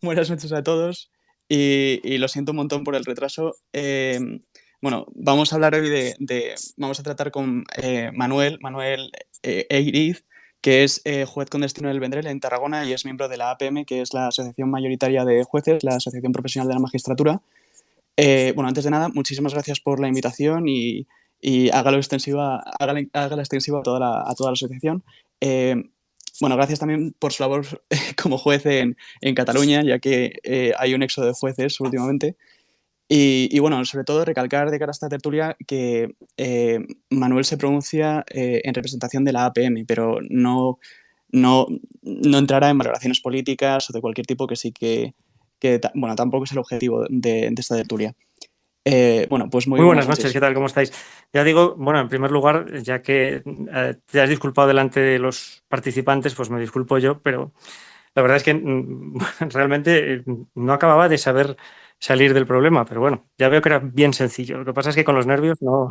Buenas noches a todos y lo siento un montón por el retraso. Bueno, vamos a hablar hoy vamos a tratar con Manuel Eiriz, que es juez con destino del Vendrell en Tarragona y es miembro de la APM, que es la Asociación Mayoritaria de Jueces, la Asociación Profesional de la Magistratura. Bueno, antes de nada, muchísimas gracias por la invitación y hágala extensiva a toda la asociación. Eh, bueno, gracias también por su labor como juez en Cataluña, ya que hay un éxodo de jueces últimamente. Bueno, sobre todo recalcar de cara a esta tertulia que Manuel se pronuncia en representación de la APM, pero no, no entrará en valoraciones políticas o de cualquier tipo que sí bueno, tampoco es el objetivo de esta tertulia. Bueno, pues muy Muy buenas buenas noches, ¿qué noches. tal? ¿Cómo estáis? Ya digo, bueno, en primer lugar, ya que te has disculpado delante de los participantes, pues me disculpo yo, pero la verdad es que realmente no acababa de saber salir del problema, pero bueno, ya veo que era bien sencillo. Lo que pasa es que con los nervios no,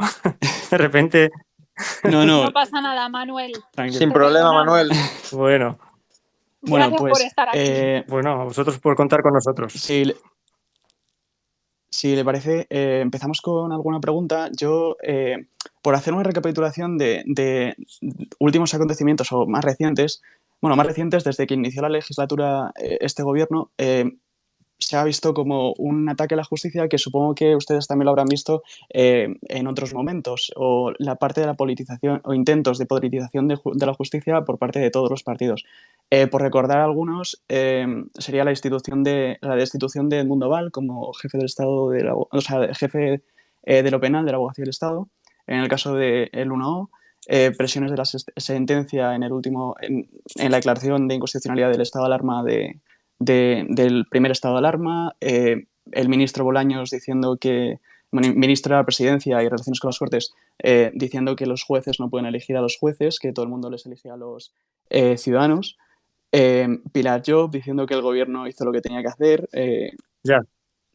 de repente, No, no, No pasa nada, Manuel. tranquilo. Sin problema, Manuel. bueno, Bueno, Gracias por pues estar aquí. bueno, a vosotros por contar con nosotros. si le parece, empezamos con alguna pregunta. Yo, por hacer una recapitulación de últimos acontecimientos o más recientes, bueno, más recientes desde que inició la legislatura este gobierno, se ha visto como un ataque a la justicia que supongo que ustedes también lo habrán visto en otros momentos, o la parte de la politización o intentos de politización de la justicia por parte de todos los partidos. Por recordar algunos, sería la destitución de Edmundo Val como jefe del Estado, o sea, jefe de lo penal de la Abogacía del Estado, en el caso del 1O, presiones de la sentencia en la declaración de inconstitucionalidad del estado de alarma del primer estado de alarma, el ministro Bolaños diciendo que, bueno, ministro de la Presidencia y Relaciones con las Cortes, diciendo que los jueces no pueden elegir a los jueces, que todo el mundo les elige a los ciudadanos. Pilar Job diciendo que el gobierno hizo lo que tenía que hacer. Ya.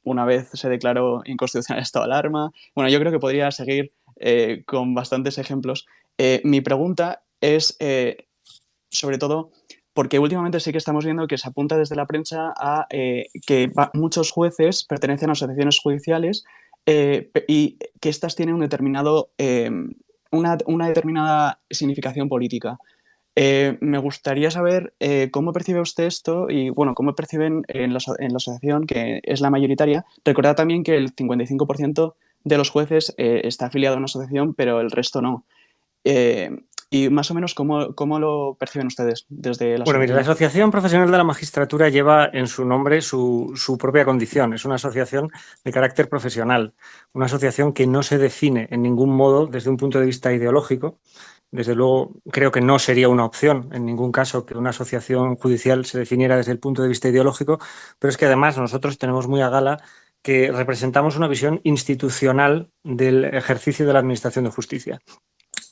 Una vez se declaró inconstitucional el estado de alarma. Bueno, yo creo que podría seguir con bastantes ejemplos. Mi pregunta es, sobre todo, porque últimamente sí que estamos viendo que se apunta desde la prensa a que muchos jueces pertenecen a asociaciones judiciales y que éstas tienen una determinada significación política. Me gustaría saber cómo percibe usted esto y, bueno, cómo perciben en la asociación, que es la mayoritaria. Recordad también que el 55% de los jueces está afiliado a una asociación, pero el resto no. Eh, y más o menos, ¿cómo lo perciben ustedes desde la Bueno, mire, la asociación? Asociación Profesional de la Magistratura lleva en su nombre su propia condición. Es una asociación de carácter profesional, una asociación que no se define en ningún modo desde un punto de vista ideológico. Desde luego, creo que no sería una opción en ningún caso que una asociación judicial se definiera desde el punto de vista ideológico, pero es que además nosotros tenemos muy a gala que representamos una visión institucional del ejercicio de la Administración de Justicia.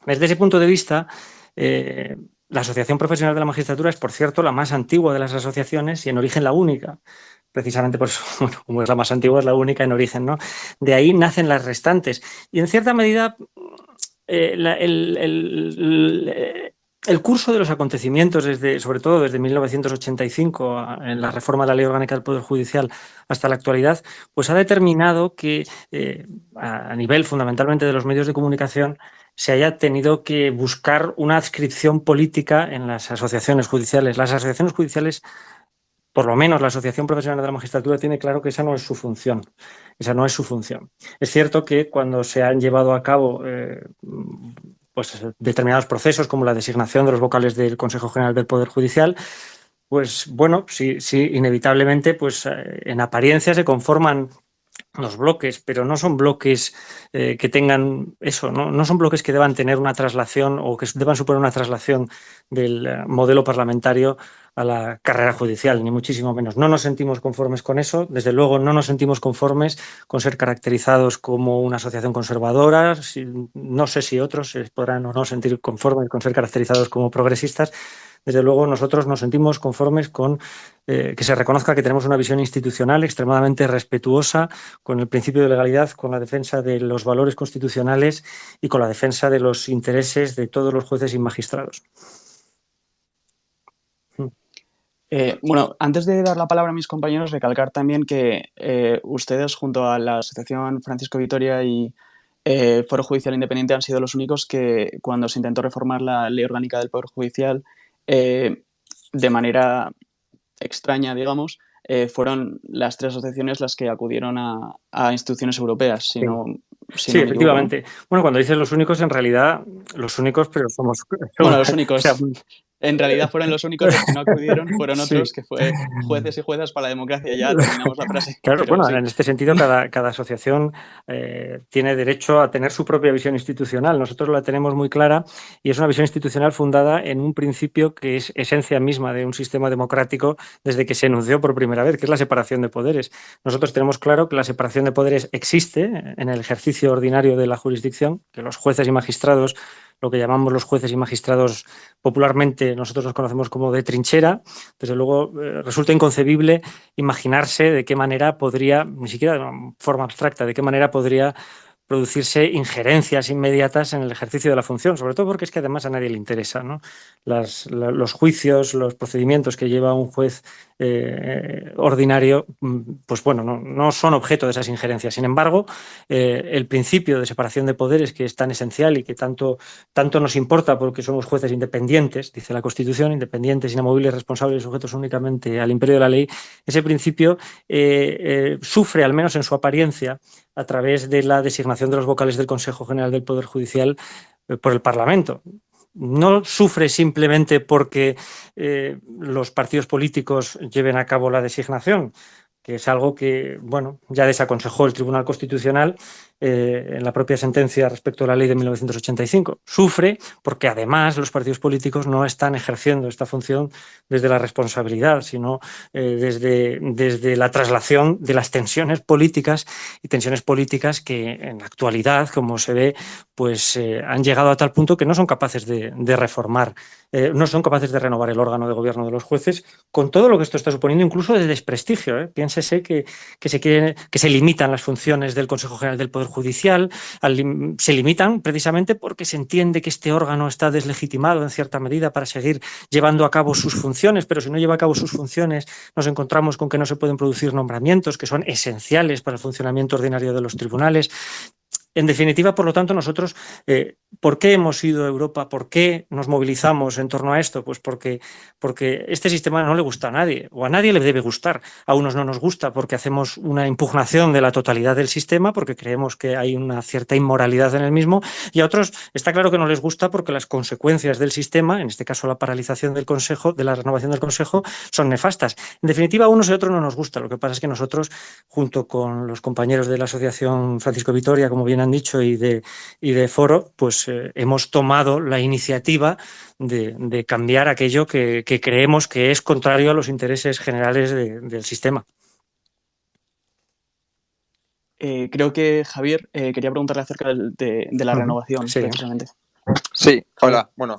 Desde ese punto de vista, la Asociación Profesional de la Magistratura es, por cierto, la más antigua de las asociaciones y en origen la única. Precisamente por eso, bueno, como es la más antigua, es la única en origen, ¿no? De ahí nacen las restantes. Y en cierta medida, el curso de los acontecimientos, sobre todo desde 1985, en la reforma de la Ley Orgánica del Poder Judicial, hasta la actualidad, pues ha determinado que a nivel fundamentalmente de los medios de comunicación se haya tenido que buscar una adscripción política en las asociaciones judiciales. Las asociaciones judiciales, por lo menos la Asociación Profesional de la Magistratura, tiene claro que esa no es su función. Esa no es su función. Es cierto que cuando se han llevado a cabo pues, determinados procesos, como la designación de los vocales del Consejo General del Poder Judicial, pues bueno, sí, sí, inevitablemente, pues en apariencia se conforman los bloques, pero no son bloques que tengan eso, ¿no? Son bloques que deban tener una traslación o que deban suponer una traslación del modelo parlamentario a la carrera judicial, ni muchísimo menos. No nos sentimos conformes con eso, desde luego no nos sentimos conformes con ser caracterizados como una asociación conservadora, no sé si otros se podrán o no sentir conformes con ser caracterizados como progresistas. Desde luego, nosotros nos sentimos conformes con que se reconozca que tenemos una visión institucional extremadamente respetuosa con el principio de legalidad, con la defensa de los valores constitucionales y con la defensa de los intereses de todos los jueces y magistrados. Bueno, antes de dar la palabra a mis compañeros, recalcar también que ustedes, junto a la Asociación Francisco Vitoria y Foro Judicial Independiente, han sido los únicos que, cuando se intentó reformar la Ley Orgánica del Poder Judicial, de manera extraña, digamos, fueron las 3 asociaciones las que acudieron a instituciones europeas, si Sí. no, si Sí, no me equivoco, ¿no? efectivamente. Bueno, cuando dices los únicos, en realidad, los únicos, pero somos Bueno, los o sea, únicos. En realidad fueron los únicos los que no acudieron, fueron sí. otros, que fue jueces y juezas para la democracia. Ya terminamos la frase, Claro, pero bueno, sí. en este sentido, cada asociación tiene derecho a tener su propia visión institucional. Nosotros la tenemos muy clara y es una visión institucional fundada en un principio que es esencia misma de un sistema democrático desde que se enunció por primera vez, que es la separación de poderes. Nosotros tenemos claro que la separación de poderes existe en el ejercicio ordinario de la jurisdicción, que los jueces y magistrados, lo que llamamos los jueces y magistrados popularmente, nosotros los conocemos como de trinchera. Desde luego, resulta inconcebible imaginarse de qué manera podría, ni siquiera de una forma abstracta, de qué manera podría producirse injerencias inmediatas en el ejercicio de la función, sobre todo porque es que además a nadie le interesa, ¿no? Los juicios, los procedimientos que lleva un juez ordinario, pues bueno, no son objeto de esas injerencias. Sin embargo, el principio de separación de poderes, que es tan esencial y que tanto nos importa porque somos jueces independientes, dice la Constitución, independientes, inamovibles, responsables y sujetos únicamente al imperio de la ley, ese principio sufre, al menos en su apariencia, a través de la designación de los vocales del Consejo General del Poder Judicial por el Parlamento. No sufre simplemente porque los partidos políticos lleven a cabo la designación, que es algo que, bueno, ya desaconsejó el Tribunal Constitucional en la propia sentencia respecto a la ley de 1985. Sufre porque además los partidos políticos no están ejerciendo esta función desde la responsabilidad, sino desde la traslación de las tensiones políticas y tensiones políticas que en la actualidad, como se ve, pues han llegado a tal punto que no son capaces de reformar, no son capaces de renovar el órgano de gobierno de los jueces, con todo lo que esto está suponiendo, incluso de desprestigio. Piénsese que se limitan las funciones del Consejo General del Poder Judicial, se limitan precisamente porque se entiende que este órgano está deslegitimado en cierta medida para seguir llevando a cabo sus funciones, pero si no lleva a cabo sus funciones nos encontramos con que no se pueden producir nombramientos que son esenciales para el funcionamiento ordinario de los tribunales. En definitiva, por lo tanto, nosotros, ¿por qué hemos ido a Europa? ¿Por qué nos movilizamos en torno a esto? Pues porque este sistema no le gusta a nadie, o a nadie le debe gustar. A unos no nos gusta porque hacemos una impugnación de la totalidad del sistema, porque creemos que hay una cierta inmoralidad en el mismo, y a otros está claro que no les gusta porque las consecuencias del sistema, en este caso la paralización del Consejo, de la renovación del Consejo, son nefastas. En definitiva, a unos y a otros no nos gusta. Lo que pasa es que nosotros, junto con los compañeros de la Asociación Francisco Vitoria, como bien han dicho, y de Foro, pues hemos tomado la iniciativa de cambiar aquello que creemos que es contrario a los intereses generales del sistema. Creo que Javier quería preguntarle acerca de la renovación, Sí. precisamente. Sí, hola. Bueno,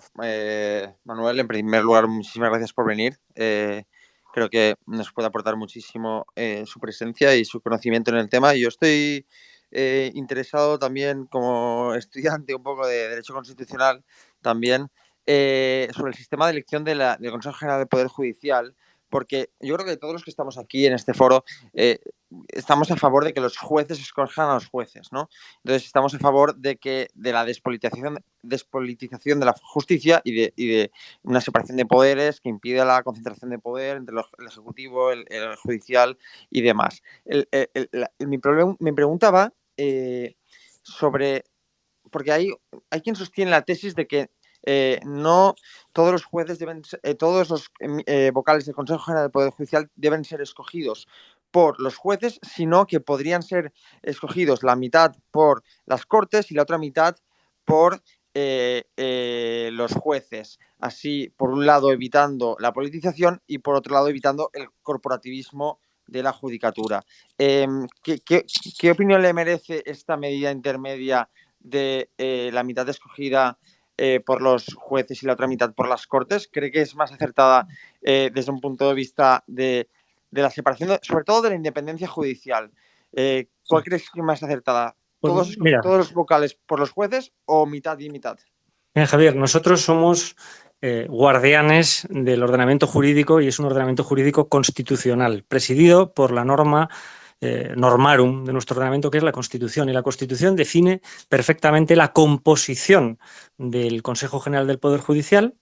Manuel, en primer lugar, muchísimas gracias por venir. Creo que nos puede aportar muchísimo su presencia y su conocimiento en el tema. Yo estoy interesado también como estudiante un poco de Derecho Constitucional también sobre el sistema de elección del Consejo General del Poder Judicial, porque yo creo que todos los que estamos aquí en este foro estamos a favor de que los jueces escojan a los jueces, ¿no? Entonces estamos a favor de la despolitización de la justicia y de una separación de poderes que impida la concentración de poder entre el ejecutivo, el judicial y demás. Mi pregunta va sobre, porque hay quien sostiene la tesis de que no todos los jueces todos los vocales del Consejo General del Poder Judicial deben ser escogidos por los jueces, sino que podrían ser escogidos la mitad por las Cortes y la otra mitad por los jueces. Así, por un lado, evitando la politización y por otro lado, evitando el corporativismo de la judicatura. ¿Qué opinión le merece esta medida intermedia de la mitad escogida por los jueces y la otra mitad por las Cortes? ¿Cree que es más acertada desde un punto de vista de la separación, sobre todo de la independencia judicial? ¿Cuál crees que es más acertada? Pues, ¿Todos los vocales por los jueces o mitad y mitad? Mira, Javier, nosotros somos guardianes del ordenamiento jurídico, y es un ordenamiento jurídico constitucional, presidido por la norma normarum de nuestro ordenamiento, que es la Constitución. Y la Constitución define perfectamente la composición del Consejo General del Poder Judicial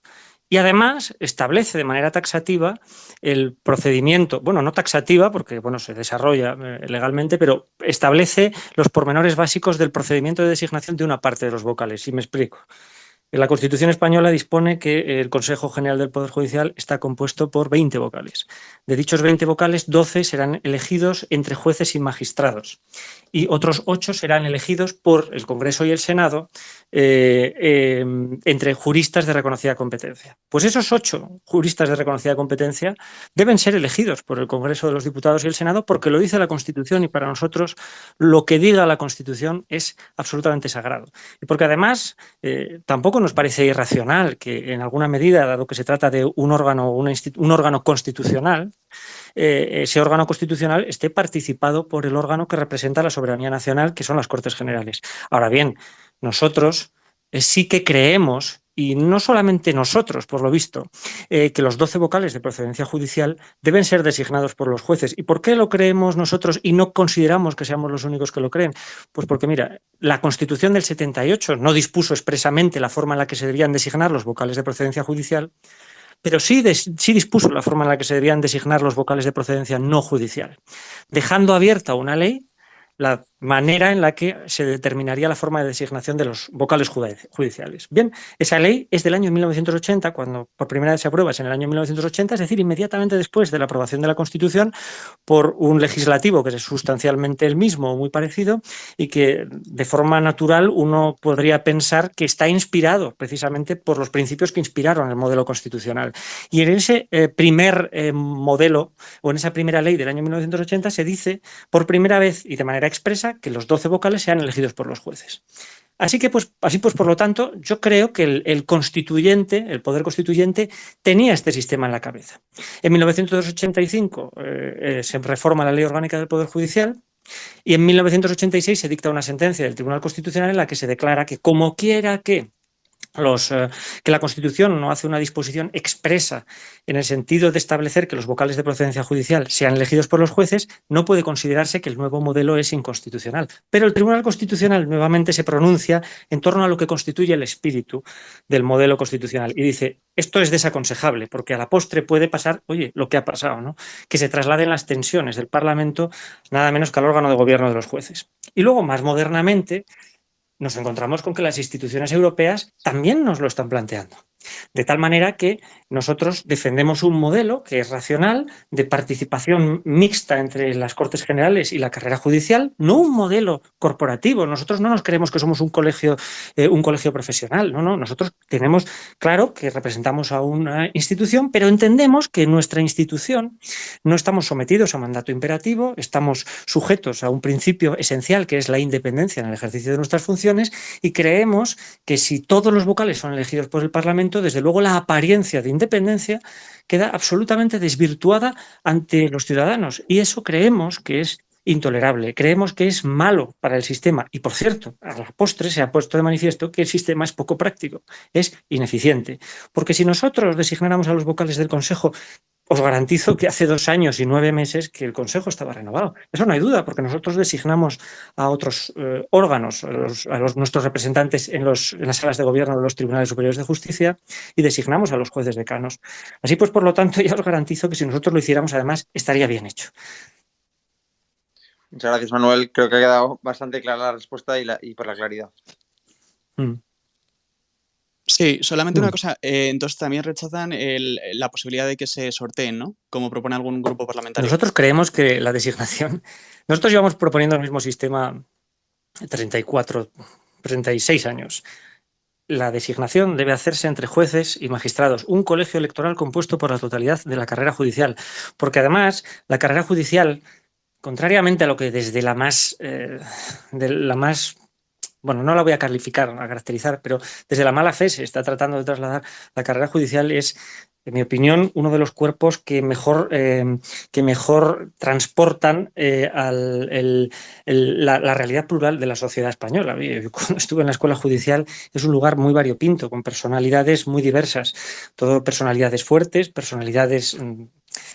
y además establece de manera taxativa el procedimiento, bueno, no taxativa porque bueno, se desarrolla legalmente, pero establece los pormenores básicos del procedimiento de designación de una parte de los vocales. Y me explico. La Constitución española dispone que el Consejo General del Poder Judicial está compuesto por 20 vocales. De dichos 20 vocales, 12 serán elegidos entre jueces y magistrados y otros 8 serán elegidos por el Congreso y el Senado entre juristas de reconocida competencia. Pues esos 8 juristas de reconocida competencia deben ser elegidos por el Congreso de los Diputados y el Senado porque lo dice la Constitución, y para nosotros lo que diga la Constitución es absolutamente sagrado. Y porque además tampoco nos parece irracional que en alguna medida, dado que se trata de un órgano constitucional, ese órgano constitucional esté participado por el órgano que representa la soberanía nacional, que son las Cortes Generales. Ahora bien, nosotros sí que creemos, y no solamente nosotros, por lo visto, que los 12 vocales de procedencia judicial deben ser designados por los jueces. ¿Y por qué lo creemos nosotros y no consideramos que seamos los únicos que lo creen? Pues porque, mira, la Constitución del 78 no dispuso expresamente la forma en la que se debían designar los vocales de procedencia judicial, pero sí dispuso la forma en la que se debían designar los vocales de procedencia no judicial, dejando abierta una ley la manera en la que se determinaría la forma de designación de los vocales judiciales. Bien, esa ley es del año 1980, cuando por primera vez se aprueba es en el año 1980, es decir, inmediatamente después de la aprobación de la Constitución por un legislativo que es sustancialmente el mismo o muy parecido y que de forma natural uno podría pensar que está inspirado precisamente por los principios que inspiraron el modelo constitucional. Y en ese primer modelo o en esa primera ley del año 1980 se dice por primera vez y de manera expresa que los 12 vocales sean elegidos por los jueces. Así pues, por lo tanto, yo creo que el constituyente, el poder constituyente, tenía este sistema en la cabeza. En 1985 se reforma la Ley Orgánica del Poder Judicial y en 1986 se dicta una sentencia del Tribunal Constitucional en la que se declara que como quiera que la Constitución no hace una disposición expresa en el sentido de establecer que los vocales de procedencia judicial sean elegidos por los jueces, no puede considerarse que el nuevo modelo es inconstitucional. Pero el Tribunal Constitucional nuevamente se pronuncia en torno a lo que constituye el espíritu del modelo constitucional y dice, esto es desaconsejable, porque a la postre puede pasar, oye, lo que ha pasado, ¿no? Que se trasladen las tensiones del Parlamento nada menos que al órgano de gobierno de los jueces. Y luego, más modernamente, nos encontramos con que las instituciones europeas también nos lo están planteando. De tal manera que nosotros defendemos un modelo que es racional, de participación mixta entre las Cortes Generales y la carrera judicial, no un modelo corporativo. Nosotros no nos creemos que somos un colegio profesional, no. Nosotros tenemos claro que representamos a una institución, pero entendemos que en nuestra institución no estamos sometidos a mandato imperativo, estamos sujetos a un principio esencial que es la independencia en el ejercicio de nuestras funciones y creemos que si todos los vocales son elegidos por el Parlamento, desde luego la apariencia de independencia queda absolutamente desvirtuada ante los ciudadanos y eso creemos que es intolerable, creemos que es malo para el sistema y, por cierto, a la postre se ha puesto de manifiesto que el sistema es poco práctico, es ineficiente, porque si nosotros designáramos a los vocales del Consejo, os garantizo que hace 2 años y 9 meses que el Consejo estaba renovado. Eso no hay duda, porque nosotros designamos a otros órganos, nuestros representantes en las salas de gobierno de los Tribunales Superiores de Justicia y designamos a los jueces decanos. Así pues, por lo tanto, ya os garantizo que si nosotros lo hiciéramos, además, estaría bien hecho. Muchas gracias, Manuel. Creo que ha quedado bastante clara la respuesta y por la claridad. Sí, solamente una cosa. Entonces también rechazan la posibilidad de que se sorteen, ¿no? Como propone algún grupo parlamentario. Nosotros creemos que la designación... Nosotros llevamos proponiendo el mismo sistema 36 años. La designación debe hacerse entre jueces y magistrados, un colegio electoral compuesto por la totalidad de la carrera judicial, porque además la carrera judicial, contrariamente a lo que desde bueno, no la voy a caracterizar, pero desde la mala fe se está tratando de trasladar, la carrera judicial es en mi opinión, uno de los cuerpos que mejor transportan la realidad plural de la sociedad española. Yo, cuando estuve en la escuela judicial, es un lugar muy variopinto, con personalidades muy diversas, todo personalidades fuertes, personalidades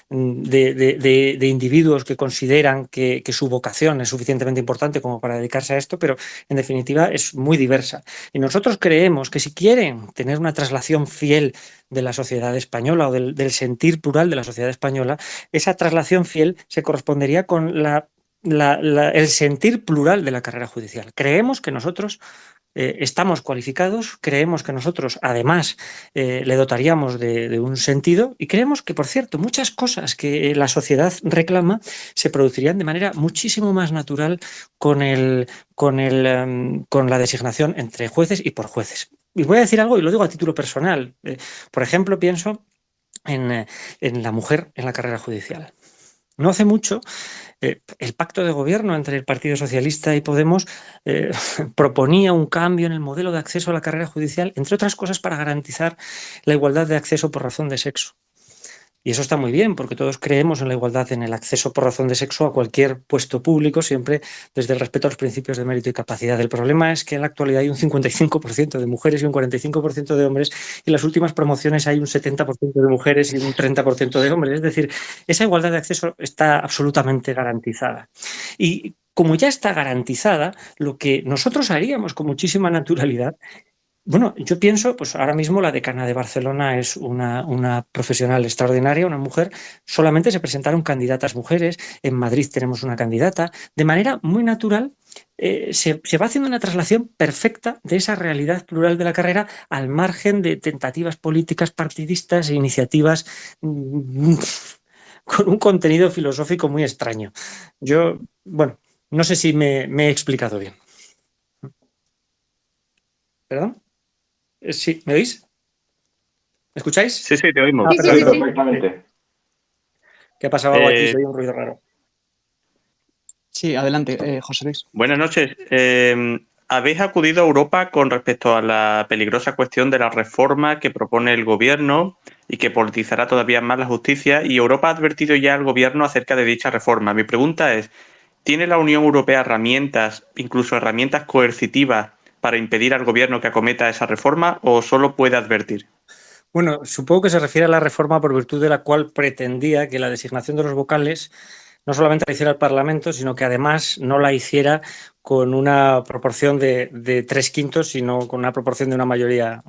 de individuos que consideran que su vocación es suficientemente importante como para dedicarse a esto, pero en definitiva es muy diversa. Y nosotros creemos que si quieren tener una traslación fiel de la sociedad española o del sentir plural de la sociedad española, esa traslación fiel se correspondería con el sentir plural de la carrera judicial. Creemos que nosotros estamos cualificados, creemos que nosotros además le dotaríamos de un sentido y creemos que, por cierto, muchas cosas que la sociedad reclama se producirían de manera muchísimo más natural con la designación entre jueces y por jueces. Y voy a decir algo y lo digo a título personal. Por ejemplo, pienso en la mujer en la carrera judicial. No hace mucho, el pacto de gobierno entre el Partido Socialista y Podemos proponía un cambio en el modelo de acceso a la carrera judicial, entre otras cosas para garantizar la igualdad de acceso por razón de sexo. Y eso está muy bien, porque todos creemos en la igualdad en el acceso por razón de sexo a cualquier puesto público, siempre desde el respeto a los principios de mérito y capacidad. El problema es que en la actualidad hay un 55% de mujeres y un 45% de hombres, y en las últimas promociones hay un 70% de mujeres y un 30% de hombres. Es decir, esa igualdad de acceso está absolutamente garantizada. Y como ya está garantizada, lo que nosotros haríamos con muchísima naturalidad. Bueno, yo pienso, pues ahora mismo la decana de Barcelona es una profesional extraordinaria, una mujer. Solamente se presentaron candidatas mujeres. En Madrid tenemos una candidata. De manera muy natural, se va haciendo una traslación perfecta de esa realidad plural de la carrera al margen de tentativas políticas partidistas e iniciativas con un contenido filosófico muy extraño. Bueno, no sé si me he explicado bien. ¿Perdón? Sí, ¿me oís? ¿Me escucháis? Sí, sí, te oímos. Ah, Sí, sí, perdón. sí, sí. Perfectamente. ¿Qué ha pasado algo aquí? Eh, Se oye un ruido raro. Sí, adelante, José Luis. Buenas noches. ¿Habéis acudido a Europa con respecto a la peligrosa cuestión de la reforma que propone el gobierno y que politizará todavía más la justicia? Y Europa ha advertido ya al gobierno acerca de dicha reforma. Mi pregunta es, ¿tiene la Unión Europea herramientas, incluso herramientas coercitivas, para impedir al gobierno que acometa esa reforma o solo puede advertir? Bueno, supongo que se refiere a la reforma por virtud de la cual pretendía que la designación de los vocales no solamente la hiciera el Parlamento, sino que además no la hiciera con una proporción de 3/5, sino con una proporción de una mayoría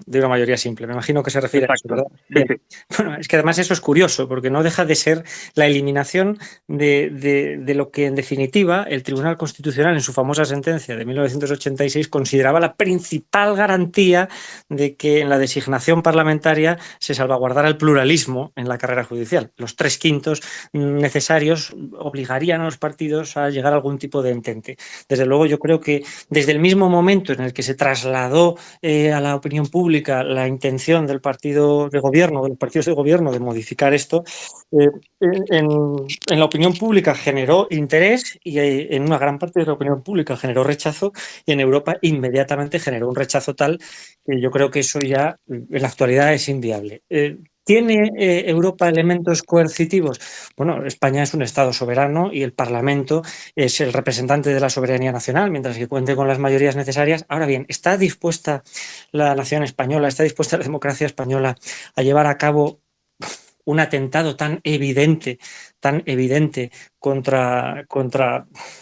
simple. Me imagino que se refiere a eso, Exacto. ¿verdad? Sí, Bien. sí. Bueno, es que además eso es curioso, porque no deja de ser la eliminación de lo que en definitiva el Tribunal Constitucional en su famosa sentencia de 1986 consideraba la principal garantía de que en la designación parlamentaria se salvaguardara el pluralismo en la carrera judicial. Los 3/5 necesarios obligarían a los partidos a llegar a algún tipo de entente. Desde luego, yo creo que desde el mismo momento en el que se trasladó a la opinión pública la intención del partido de gobierno, de los partidos de gobierno, de modificar esto, en la opinión pública generó interés y en una gran parte de la opinión pública generó rechazo, y en Europa inmediatamente generó un rechazo tal que yo creo que eso ya en la actualidad es inviable. ¿Tiene Europa elementos coercitivos? Bueno, España es un Estado soberano y el Parlamento es el representante de la soberanía nacional, mientras que cuente con las mayorías necesarias. Ahora bien, ¿está dispuesta la nación española, está dispuesta la democracia española a llevar a cabo un atentado tan evidente contra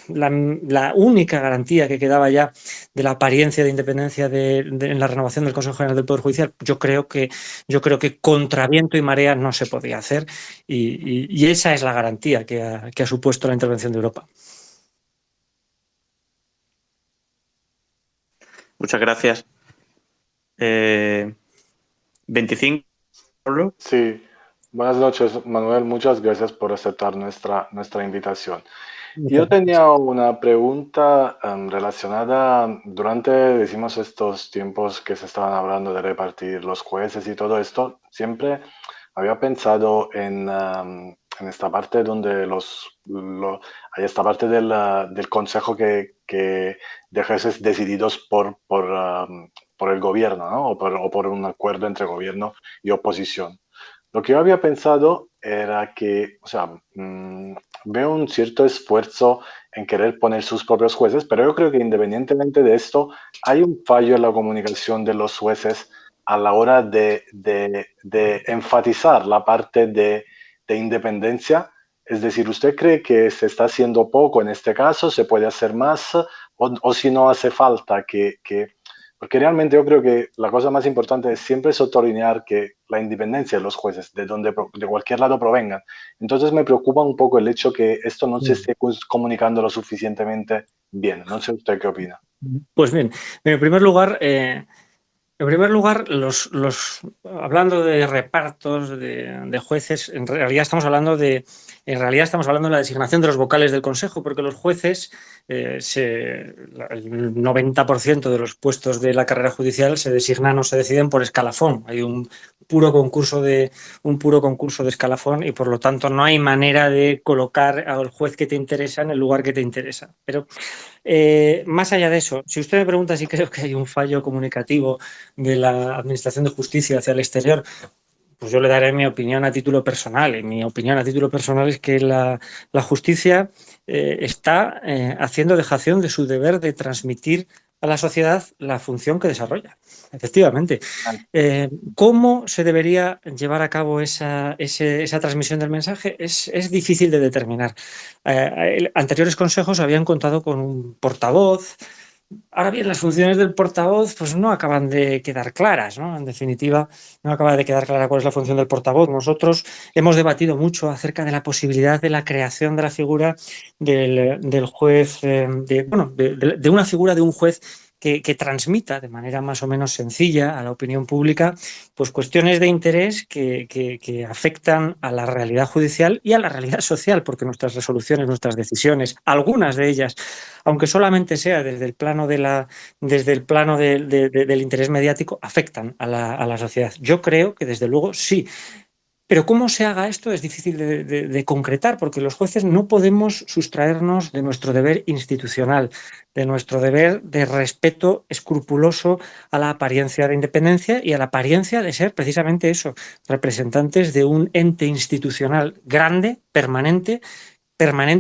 la única garantía que quedaba ya de la apariencia de independencia en la renovación del Consejo General del Poder Judicial? Yo creo que contra viento y marea no se podía hacer, y esa es la garantía que ha supuesto la intervención de Europa. Muchas gracias. 25. Sí, buenas noches, Manuel. Muchas gracias por aceptar nuestra invitación. Yo tenía una pregunta relacionada, decimos, estos tiempos que se estaban hablando de repartir los jueces y todo esto, siempre había pensado en esta parte donde hay esta parte del consejo que de jueces decididos por el gobierno, ¿no? O por un acuerdo entre gobierno y oposición. Lo que yo había pensado era que, o sea, veo un cierto esfuerzo en querer poner sus propios jueces, pero yo creo que independientemente de esto, hay un fallo en la comunicación de los jueces a la hora de enfatizar la parte de independencia. Es decir, ¿usted cree que se está haciendo poco en este caso? ¿Se puede hacer más? O si no hace falta porque realmente yo creo que la cosa más importante es siempre sotorear que la independencia de los jueces, de cualquier lado provengan. Entonces me preocupa un poco el hecho que esto no se esté comunicando lo suficientemente bien. No sé usted qué opina. Pues bien, en primer lugar, hablando de repartos de jueces, en realidad estamos hablando de la designación de los vocales del Consejo, porque los jueces, el 90% de los puestos de la carrera judicial se designan o se deciden por escalafón. Hay un puro concurso de escalafón y por lo tanto no hay manera de colocar al juez que te interesa en el lugar que te interesa. Pero más allá de eso, si usted me pregunta si creo que hay un fallo comunicativo de la Administración de Justicia hacia el exterior, pues yo le daré mi opinión a título personal. Y mi opinión a título personal es que la justicia está haciendo dejación de su deber de transmitir a la sociedad la función que desarrolla. Efectivamente. ¿Cómo se debería llevar a cabo esa transmisión del mensaje? Es difícil de determinar. Anteriores consejos habían contado con un portavoz. Ahora bien, las funciones del portavoz pues no acaban de quedar claras, ¿no? En definitiva, no acaba de quedar clara cuál es la función del portavoz. Nosotros hemos debatido mucho acerca de la posibilidad de la creación de la figura del juez, de una figura de un juez que transmita de manera más o menos sencilla a la opinión pública pues cuestiones de interés que afectan a la realidad judicial y a la realidad social, porque nuestras resoluciones, nuestras decisiones, algunas de ellas, aunque solamente sea desde el plano del interés mediático, afectan a la sociedad. Yo creo que desde luego sí. Pero cómo se haga esto es difícil de concretar, porque los jueces no podemos sustraernos de nuestro deber institucional, de nuestro deber de respeto escrupuloso a la apariencia de independencia y a la apariencia de ser precisamente eso, representantes de un ente institucional grande, permanente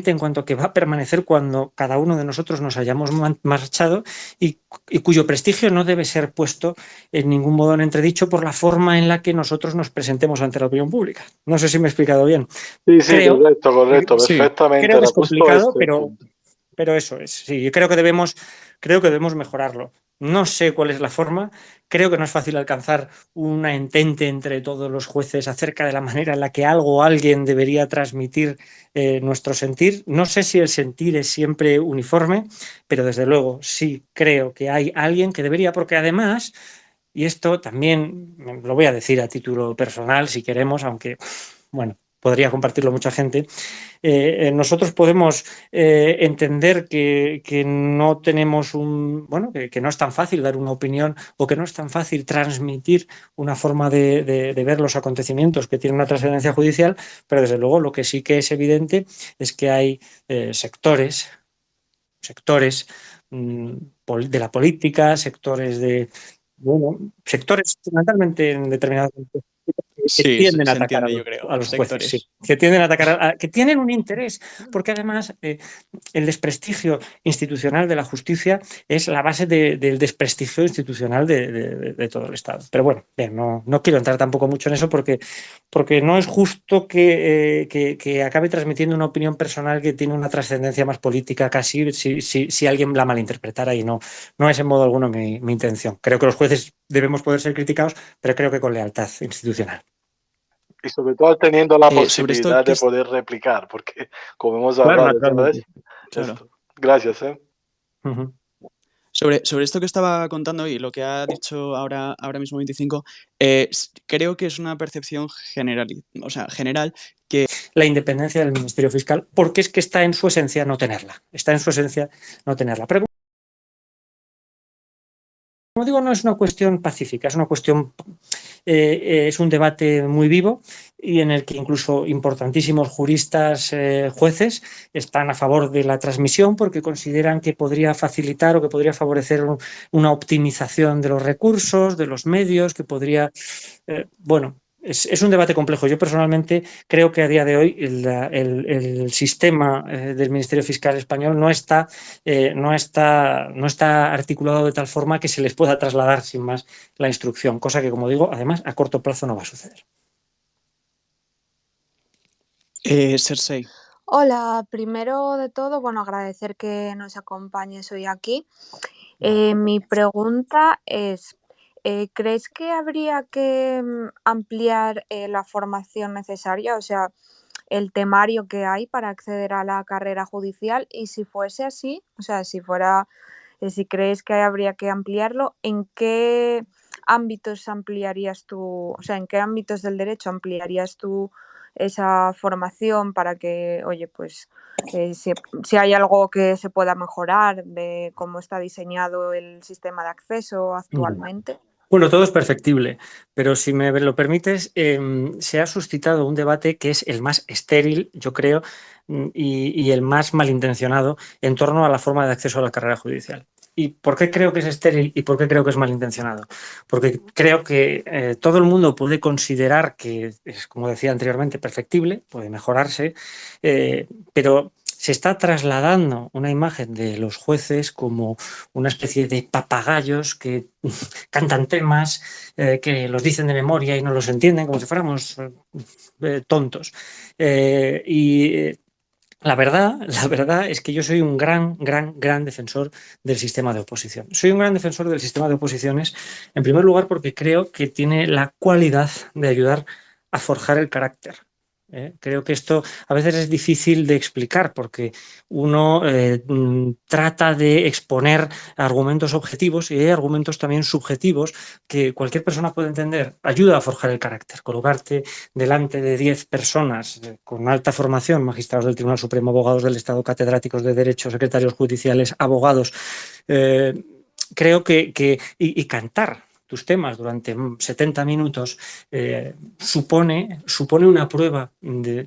en cuanto que va a permanecer cuando cada uno de nosotros nos hayamos marchado y cuyo prestigio no debe ser puesto en ningún modo en entredicho por la forma en la que nosotros nos presentemos ante la opinión pública. No sé si me he explicado bien. Sí, sí, Creo, correcto, Sí. perfectamente. creo que es Era justo complicado, este pero eso es. Sí, yo creo que debemos mejorarlo. No sé cuál es la forma. Creo que no es fácil alcanzar una entente entre todos los jueces acerca de la manera en la que algo o alguien debería transmitir nuestro sentir. No sé si el sentir es siempre uniforme, pero desde luego sí creo que hay alguien que debería, porque además, y esto también lo voy a decir a título personal si queremos, aunque, bueno, podría compartirlo mucha gente, nosotros podemos entender que no tenemos que no es tan fácil dar una opinión o que no es tan fácil transmitir una forma de ver los acontecimientos que tienen una trascendencia judicial, pero desde luego lo que sí que es evidente es que hay sectores de la política, sectores fundamentalmente en determinados que Sí, tienden a se atacar entiende, yo creo. a los jueces, sí, Sectores. que tienden a atacar, que tienen un interés, porque además el desprestigio institucional de la justicia es la base del desprestigio institucional de todo el Estado. Pero bueno, bien, no quiero entrar tampoco mucho en eso porque no es justo que acabe transmitiendo una opinión personal que tiene una trascendencia más política casi si alguien la malinterpretara y no es en modo alguno mi intención. Creo que los jueces debemos poder ser criticados, pero creo que con lealtad institucional. y sobre todo teniendo la Sobre esto posibilidad que de poder replicar, porque como hemos Claro, hablado, naturalmente. ¿sabes? claro. Esto. Gracias, ¿eh? Uh-huh. Sobre esto que estaba contando y lo que ha dicho ahora mismo 25, creo que es una percepción general que La independencia del Ministerio Fiscal, porque es que está en su esencia no tenerla. Pero como digo, no es una cuestión pacífica, es una cuestión, es un debate muy vivo y en el que incluso importantísimos juristas, jueces, están a favor de la transmisión porque consideran que podría facilitar o que podría favorecer una optimización de los recursos, de los medios, que podría, Es un debate complejo. Yo personalmente creo que a día de hoy el sistema del Ministerio Fiscal español no está articulado de tal forma que se les pueda trasladar sin más la instrucción, cosa que, como digo, además a corto plazo no va a suceder. Cersei. Hola, primero de todo, bueno, agradecer que nos acompañes hoy aquí. Mi pregunta es, ¿crees que habría que ampliar la formación necesaria, o sea, el temario que hay para acceder a la carrera judicial? Y si fuese así, o sea, si crees que habría que ampliarlo, ¿en qué ámbitos ampliarías tú, o sea, en qué ámbitos del derecho ampliarías tú esa formación para que, oye, pues si hay algo que se pueda mejorar de cómo está diseñado el sistema de acceso actualmente? Bueno, todo es perfectible, pero si me lo permites, se ha suscitado un debate que es el más estéril, yo creo, y el más malintencionado en torno a la forma de acceso a la carrera judicial. ¿Y por qué creo que es estéril y por qué creo que es malintencionado? Porque creo que todo el mundo puede considerar que es, como decía anteriormente, perfectible, puede mejorarse, pero se está trasladando una imagen de los jueces como una especie de papagayos que cantan temas que los dicen de memoria y no los entienden, como si fuéramos tontos. La verdad es que yo soy un gran defensor del sistema de oposición. Soy un gran defensor del sistema de oposiciones, en primer lugar, porque creo que tiene la cualidad de ayudar a forjar el carácter. Creo que esto a veces es difícil de explicar porque uno trata de exponer argumentos objetivos y hay argumentos también subjetivos que cualquier persona puede entender. Ayuda a forjar el carácter, colocarte delante de 10 personas con alta formación, magistrados del Tribunal Supremo, abogados del Estado, catedráticos de Derecho, secretarios judiciales, abogados. Creo que y cantar tus temas durante 70 minutos supone una prueba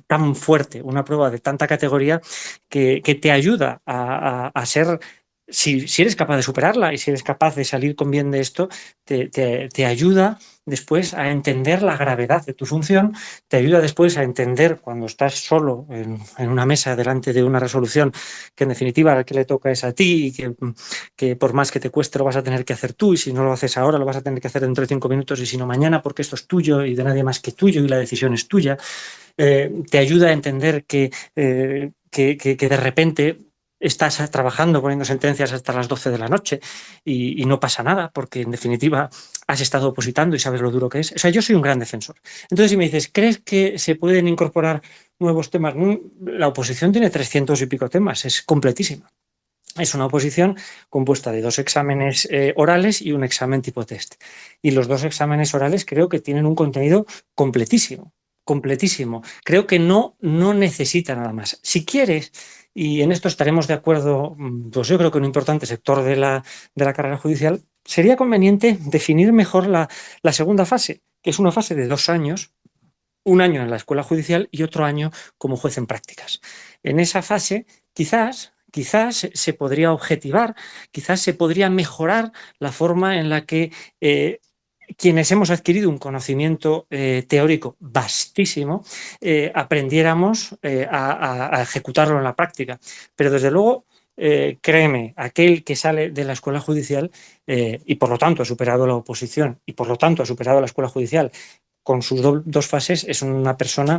tan fuerte, una prueba de tanta categoría que te ayuda a ser, si eres capaz de superarla y si eres capaz de salir con bien de esto, te ayuda después a entender la gravedad de tu función, te ayuda después a entender cuando estás solo en una mesa delante de una resolución que en definitiva al que le toca es a ti y que por más que te cueste lo vas a tener que hacer tú y si no lo haces ahora lo vas a tener que hacer dentro de 5 minutos y si no mañana porque esto es tuyo y de nadie más que tuyo y la decisión es tuya. Te ayuda a entender que de repente estás trabajando poniendo sentencias hasta las 12 de la noche y no pasa nada porque en definitiva has estado opositando y sabes lo duro que es. O sea, yo soy un gran defensor. Entonces, si me dices, ¿crees que se pueden incorporar nuevos temas? La oposición tiene 300 y pico temas, es completísima. Es una oposición compuesta de 2 exámenes orales y un examen tipo test. Y los 2 exámenes orales creo que tienen un contenido completísimo. Creo que no necesita nada más. Si quieres, y en esto estaremos de acuerdo, pues yo creo que un importante sector de la carrera judicial, sería conveniente definir mejor la segunda fase, que es una fase de 2 años, 1 año en la escuela judicial y otro año como juez en prácticas. En esa fase, quizás se podría objetivar, quizás se podría mejorar la forma en la que quienes hemos adquirido un conocimiento teórico vastísimo, aprendiéramos a ejecutarlo en la práctica. Pero desde luego, créeme, aquel que sale de la escuela judicial y por lo tanto ha superado la oposición y por lo tanto ha superado la escuela judicial con sus 2 fases, es una persona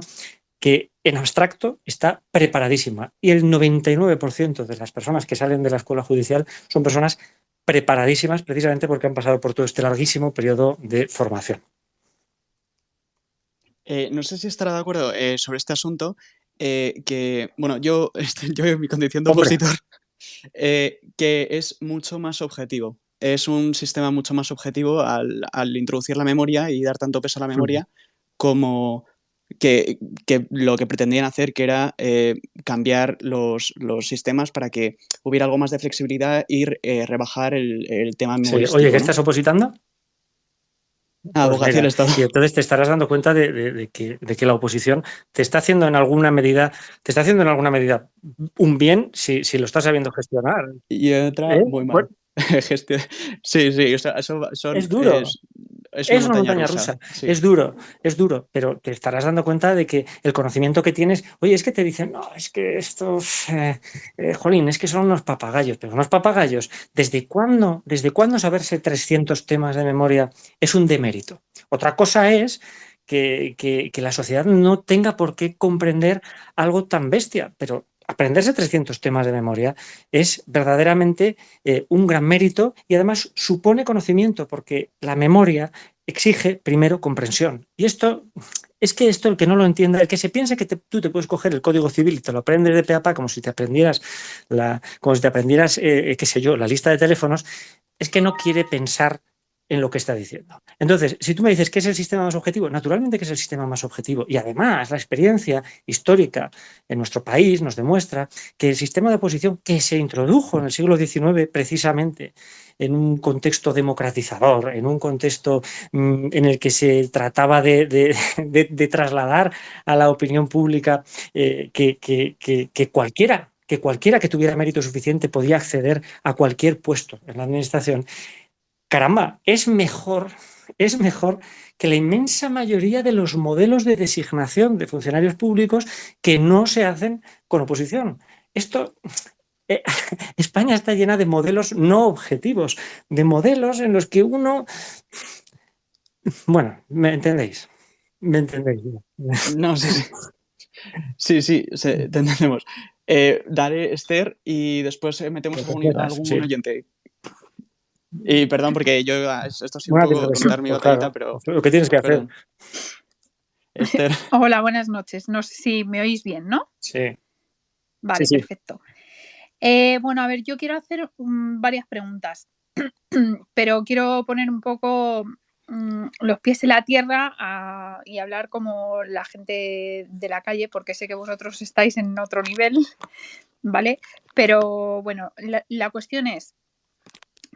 que en abstracto está preparadísima. Y el 99% de las personas que salen de la escuela judicial son personas preparadísimas precisamente porque han pasado por todo este larguísimo periodo de formación. No sé si estará de acuerdo sobre este asunto, que, bueno, yo en mi condición de opositor, que es mucho más objetivo. Es un sistema mucho más objetivo al introducir la memoria y dar tanto peso a la memoria como que lo que pretendían hacer, que era cambiar los sistemas para que hubiera algo más de flexibilidad y rebajar el tema memorístico. Oye, ¿qué ¿no? estás opositando? Abogacía del Estado. Y entonces te estarás dando cuenta de que la oposición te está haciendo en alguna medida un bien si lo estás sabiendo gestionar. Y otra muy mal. Bueno, Sí, o sea, son, es duro. es una Es una montaña montaña rusa. rusa, Sí. es duro, pero te estarás dando cuenta de que el conocimiento que tienes, oye, es que te dicen, no, es que estos, jolín, es que son unos papagayos, pero unos papagayos, ¿desde cuándo saberse 300 temas de memoria es un demérito? Otra cosa es que la sociedad no tenga por qué comprender algo tan bestia, pero aprenderse 300 temas de memoria es verdaderamente un gran mérito y además supone conocimiento, porque la memoria exige primero comprensión. Y esto, es que esto, el que no lo entienda, el que se piense que tú te puedes coger el Código Civil y te lo aprendes de pe a pa como si te aprendieras, qué sé yo, la lista de teléfonos, es que no quiere pensar en lo que está diciendo. Entonces, si tú me dices que es el sistema más objetivo, naturalmente que es el sistema más objetivo. Y además, la experiencia histórica en nuestro país nos demuestra que el sistema de oposición que se introdujo en el siglo XIX precisamente en un contexto democratizador, en un contexto en el que se trataba de trasladar a la opinión pública que cualquiera que tuviera mérito suficiente podía acceder a cualquier puesto en la administración. Caramba, es mejor que la inmensa mayoría de los modelos de designación de funcionarios públicos que no se hacen con oposición. Esto, eh, España está llena de modelos no objetivos, de modelos en los que uno, bueno, ¿me entendéis? ¿Me entendéis? No, sí, sí. Sí, te entendemos. Daré Esther y después metemos algún Sí. oyente. Y perdón, porque yo esto ha sido un Una poco digresión, contar mi pues batallita, claro, pero lo que tienes que hacer. perdón. Esther. Hola, buenas noches. No sé si me oís bien, ¿no? Sí. Vale, Sí. perfecto. Bueno, a ver, yo quiero hacer varias preguntas, pero quiero poner un poco los pies en la tierra y hablar como la gente de la calle, porque sé que vosotros estáis en otro nivel, ¿vale? Pero bueno, la cuestión es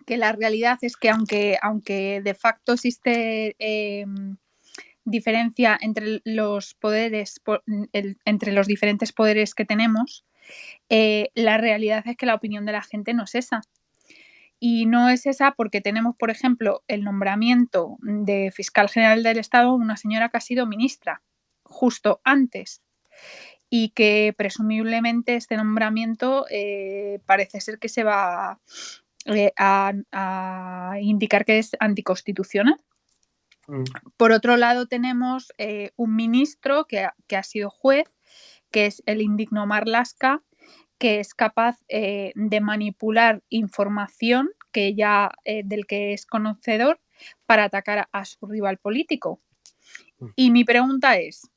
que la realidad es que aunque de facto existe diferencia entre los poderes, entre los diferentes poderes que tenemos, la realidad es que la opinión de la gente no es esa. Y no es esa porque tenemos, por ejemplo, el nombramiento de fiscal general del Estado, una señora que ha sido ministra justo antes y que presumiblemente este nombramiento parece ser que se va a indicar que es anticonstitucional. Por otro lado, tenemos un ministro que ha sido juez, que es el indigno Marlaska, que es capaz de manipular información del que es conocedor para atacar a su rival político. Y mi pregunta es,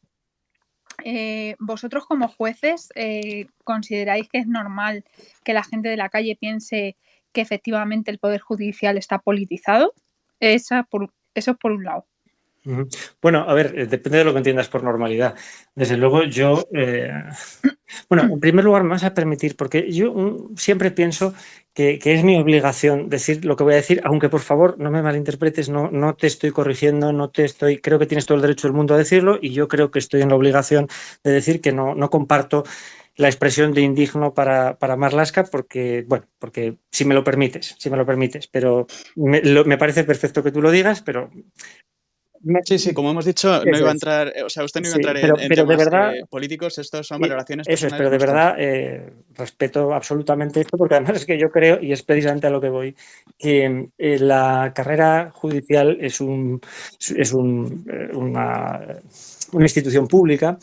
¿vosotros como jueces consideráis que es normal que la gente de la calle piense que efectivamente el Poder Judicial está politizado? Eso por un lado. Bueno, a ver, depende de lo que entiendas por normalidad. Desde luego, yo, bueno, en primer lugar me vas a permitir, porque yo siempre pienso que es mi obligación decir lo que voy a decir, aunque por favor no me malinterpretes, no te estoy corrigiendo, creo que tienes todo el derecho del mundo a decirlo y yo creo que estoy en la obligación de decir que no comparto la expresión de indigno para Marlaska porque si me lo permites, pero me parece perfecto que tú lo digas, pero... Sí, como hemos dicho, no iba a entrar, o sea, usted no iba a entrar en temas de verdad, políticos, estos son valoraciones eso es, personales pero de nuestras. verdad respeto absolutamente esto, porque además es que yo creo, y es precisamente a lo que voy, que la carrera judicial es una institución pública,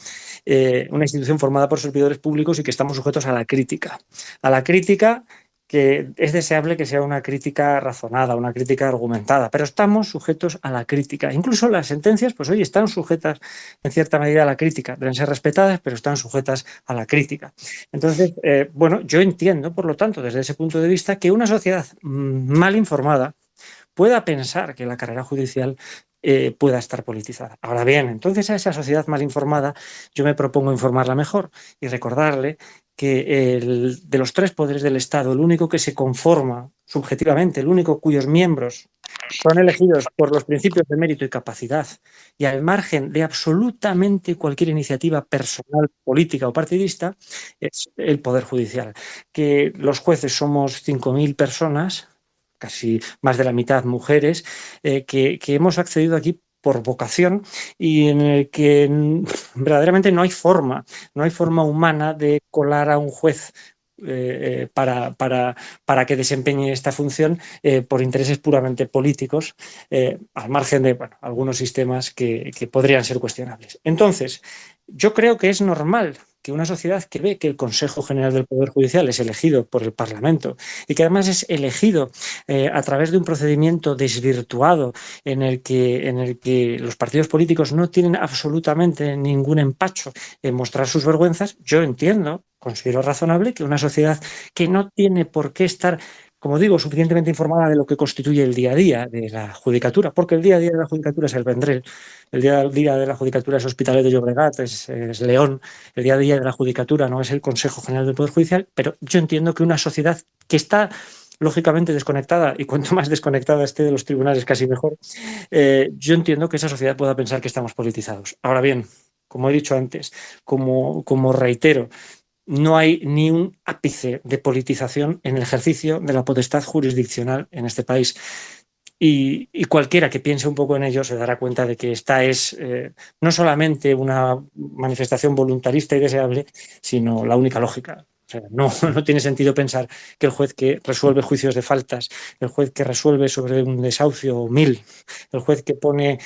una institución formada por servidores públicos y que estamos sujetos a la crítica. A la crítica que es deseable que sea una crítica razonada, una crítica argumentada, pero estamos sujetos a la crítica. Incluso las sentencias, pues hoy están sujetas en cierta medida a la crítica. Deben ser respetadas, pero están sujetas a la crítica. Entonces, bueno, yo entiendo, por lo tanto, desde ese punto de vista, que una sociedad mal informada pueda pensar que la carrera judicial pueda estar politizada. Ahora bien, entonces a esa sociedad mal informada yo me propongo informarla mejor y recordarle que de los tres poderes del Estado, el único que se conforma subjetivamente, el único cuyos miembros son elegidos por los principios de mérito y capacidad y al margen de absolutamente cualquier iniciativa personal, política o partidista, es el Poder Judicial. Que los jueces somos 5.000 personas, casi más de la mitad mujeres, que hemos accedido aquí por vocación y en el que verdaderamente no hay forma humana de colar a un juez para que desempeñe esta función por intereses puramente políticos, al margen de algunos sistemas que podrían ser cuestionables. Entonces, yo creo que es normal que una sociedad que ve que el Consejo General del Poder Judicial es elegido por el Parlamento y que además es elegido a través de un procedimiento desvirtuado en el que los partidos políticos no tienen absolutamente ningún empacho en mostrar sus vergüenzas, yo entiendo, considero razonable que una sociedad que no tiene por qué estar, como digo, suficientemente informada de lo que constituye el día a día de la judicatura, porque el día a día de la judicatura es el Vendrell, el día a día de la judicatura es Hospitalet de Llobregat, es León, el día a día de la judicatura no es el Consejo General del Poder Judicial, pero yo entiendo que una sociedad que está lógicamente desconectada, y cuanto más desconectada esté de los tribunales casi mejor, yo entiendo que esa sociedad pueda pensar que estamos politizados. Ahora bien, como he dicho antes, como reitero, no hay ni un ápice de politización en el ejercicio de la potestad jurisdiccional en este país. Y cualquiera que piense un poco en ello se dará cuenta de que esta es no solamente una manifestación voluntarista y deseable, sino la única lógica. O sea, no tiene sentido pensar que el juez que resuelve juicios de faltas, el juez que resuelve sobre un desahucio 1000, el juez que pone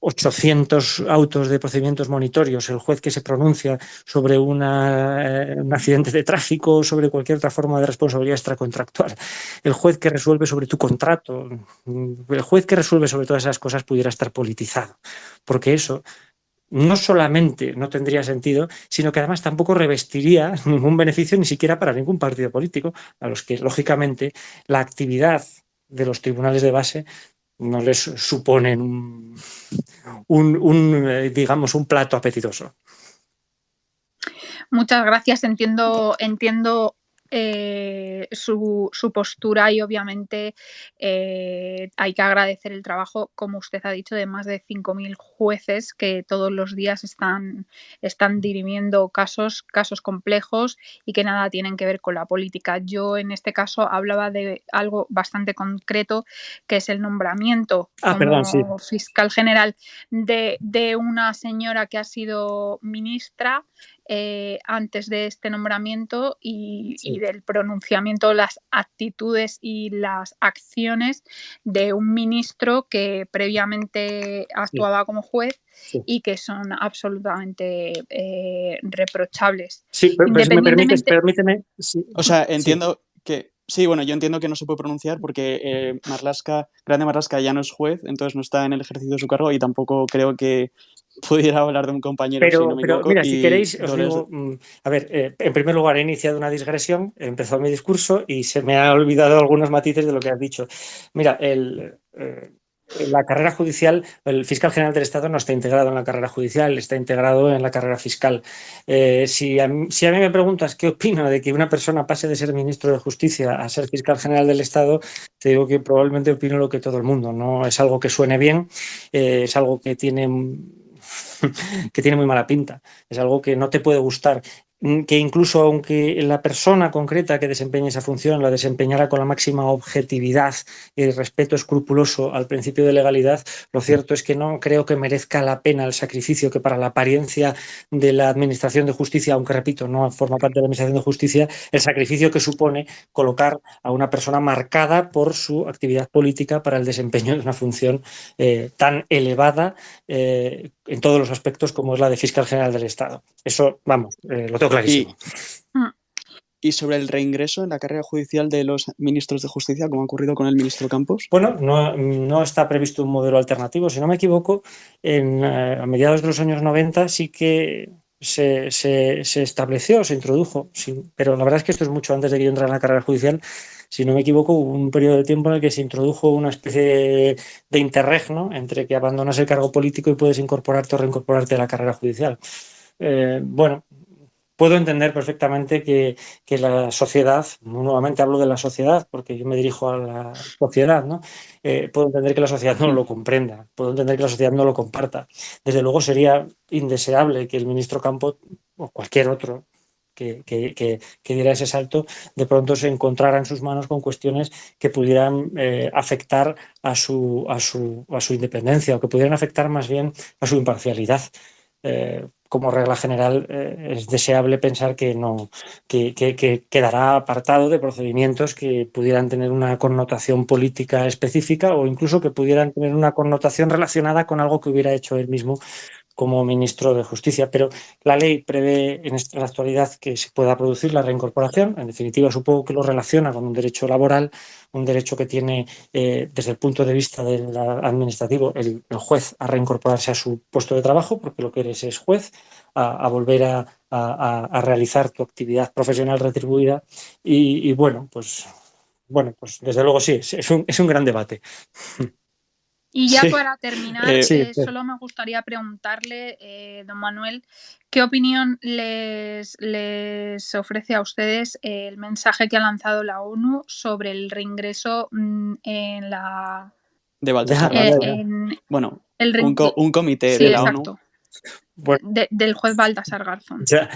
800 autos de procedimientos monitorios, el juez que se pronuncia sobre un accidente de tráfico, sobre cualquier otra forma de responsabilidad extracontractual, el juez que resuelve sobre tu contrato, el juez que resuelve sobre todas esas cosas pudiera estar politizado, porque eso no solamente no tendría sentido, sino que además tampoco revestiría ningún beneficio ni siquiera para ningún partido político, a los que lógicamente la actividad de los tribunales de base no les suponen digamos, un plato apetitoso. Muchas gracias. Entiendo su postura y obviamente hay que agradecer el trabajo, como usted ha dicho, de más de 5.000 jueces que todos los días están dirimiendo casos complejos y que nada tienen que ver con la política. Yo en este caso hablaba de algo bastante concreto, que es el nombramiento como fiscal general de una señora que ha sido ministra antes de este nombramiento y del pronunciamiento, las actitudes y las acciones de un ministro que previamente actuaba como juez y que son absolutamente reprochables. Sí, pero si me permíteme. Sí. O sea, entiendo que... Sí, bueno, yo entiendo que no se puede pronunciar porque Grande Marlaska ya no es juez, entonces no está en el ejercicio de su cargo y tampoco creo que pudiera hablar de un compañero, si no me equivoco. Mira, si queréis, os digo, a ver, en primer lugar he iniciado una digresión, he empezado mi discurso y se me ha olvidado algunos matices de lo que has dicho. Mira, la carrera judicial, el fiscal general del Estado no está integrado en la carrera judicial, está integrado en la carrera fiscal. Si a mí me preguntas qué opino de que una persona pase de ser ministro de Justicia a ser fiscal general del Estado, te digo que probablemente opino lo que todo el mundo. No es algo que suene bien, es algo que tiene muy mala pinta, es algo que no te puede gustar, que incluso aunque la persona concreta que desempeñe esa función la desempeñara con la máxima objetividad y respeto escrupuloso al principio de legalidad, lo cierto es que no creo que merezca la pena el sacrificio que para la apariencia de la Administración de Justicia, aunque repito, no forma parte de la Administración de Justicia, el sacrificio que supone colocar a una persona marcada por su actividad política para el desempeño de una función tan elevada en todos los aspectos como es la de fiscal general del Estado. Eso, vamos, lo tengo clarísimo. ¿Y sobre el reingreso en la carrera judicial de los ministros de Justicia, como ha ocurrido con el ministro Campos? Bueno, no está previsto un modelo alternativo. Si no me equivoco, a mediados de los años 90 sí que se estableció, se introdujo, sí, pero la verdad es que esto es mucho antes de que yo entrara en la carrera judicial. Si no me equivoco, hubo un periodo de tiempo en el que se introdujo una especie de interregno entre que abandonas el cargo político y puedes incorporarte o reincorporarte a la carrera judicial. Bueno, puedo entender perfectamente que la sociedad, nuevamente hablo de la sociedad porque yo me dirijo a la sociedad, ¿no? Puedo entender que la sociedad no lo comprenda, puedo entender que la sociedad no lo comparta. Desde luego sería indeseable que el ministro Campos o cualquier otro que diera ese salto, de pronto se encontrara en sus manos con cuestiones que pudieran afectar a su independencia, o que pudieran afectar más bien a su imparcialidad. Como regla general, es deseable pensar que quedará apartado de procedimientos que pudieran tener una connotación política específica, o incluso que pudieran tener una connotación relacionada con algo que hubiera hecho él mismo como ministro de Justicia. Pero la ley prevé en la actualidad que se pueda producir la reincorporación. En definitiva, supongo que lo relaciona con un derecho laboral, un derecho que tiene, desde el punto de vista del administrativo, el juez a reincorporarse a su puesto de trabajo, porque lo que eres es juez, a volver a realizar tu actividad profesional retribuida. Y bueno, pues desde luego sí, es un gran debate. Y ya Sí. para terminar, Sí. solo me gustaría preguntarle, don Manuel, ¿qué opinión les ofrece a ustedes el mensaje que ha lanzado la ONU sobre el reingreso en la... De Baltasar Garzón. en Bueno, el un comité sí, de la exacto. ONU. Bueno, del juez Baltasar Garzón. ya,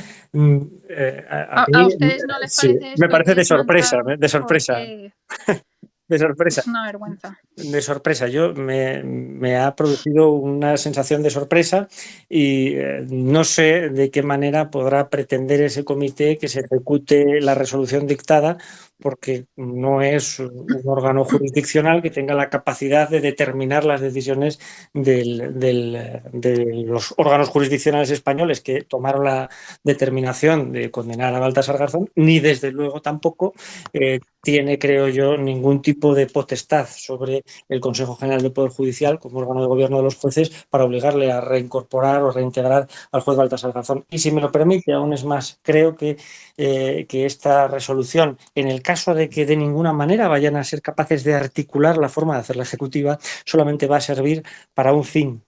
¿A ustedes no les parece esto? Me parece que de es sorpresa, manchar? de sorpresa. Porque De sorpresa. es una vergüenza. De sorpresa. Me ha producido una sensación de sorpresa y no sé de qué manera podrá pretender ese comité que se ejecute la resolución dictada, porque no es un órgano jurisdiccional que tenga la capacidad de determinar las decisiones de los órganos jurisdiccionales españoles que tomaron la determinación de condenar a Baltasar Garzón, ni desde luego tampoco tiene, creo yo, ningún tipo de potestad sobre el Consejo General del Poder Judicial como órgano de gobierno de los jueces para obligarle a reincorporar o reintegrar al juez Baltasar Garzón. Y si me lo permite, aún es más, creo que esta resolución, en el caso de que de ninguna manera vayan a ser capaces de articular la forma de hacer la ejecutiva, solamente va a servir para un fin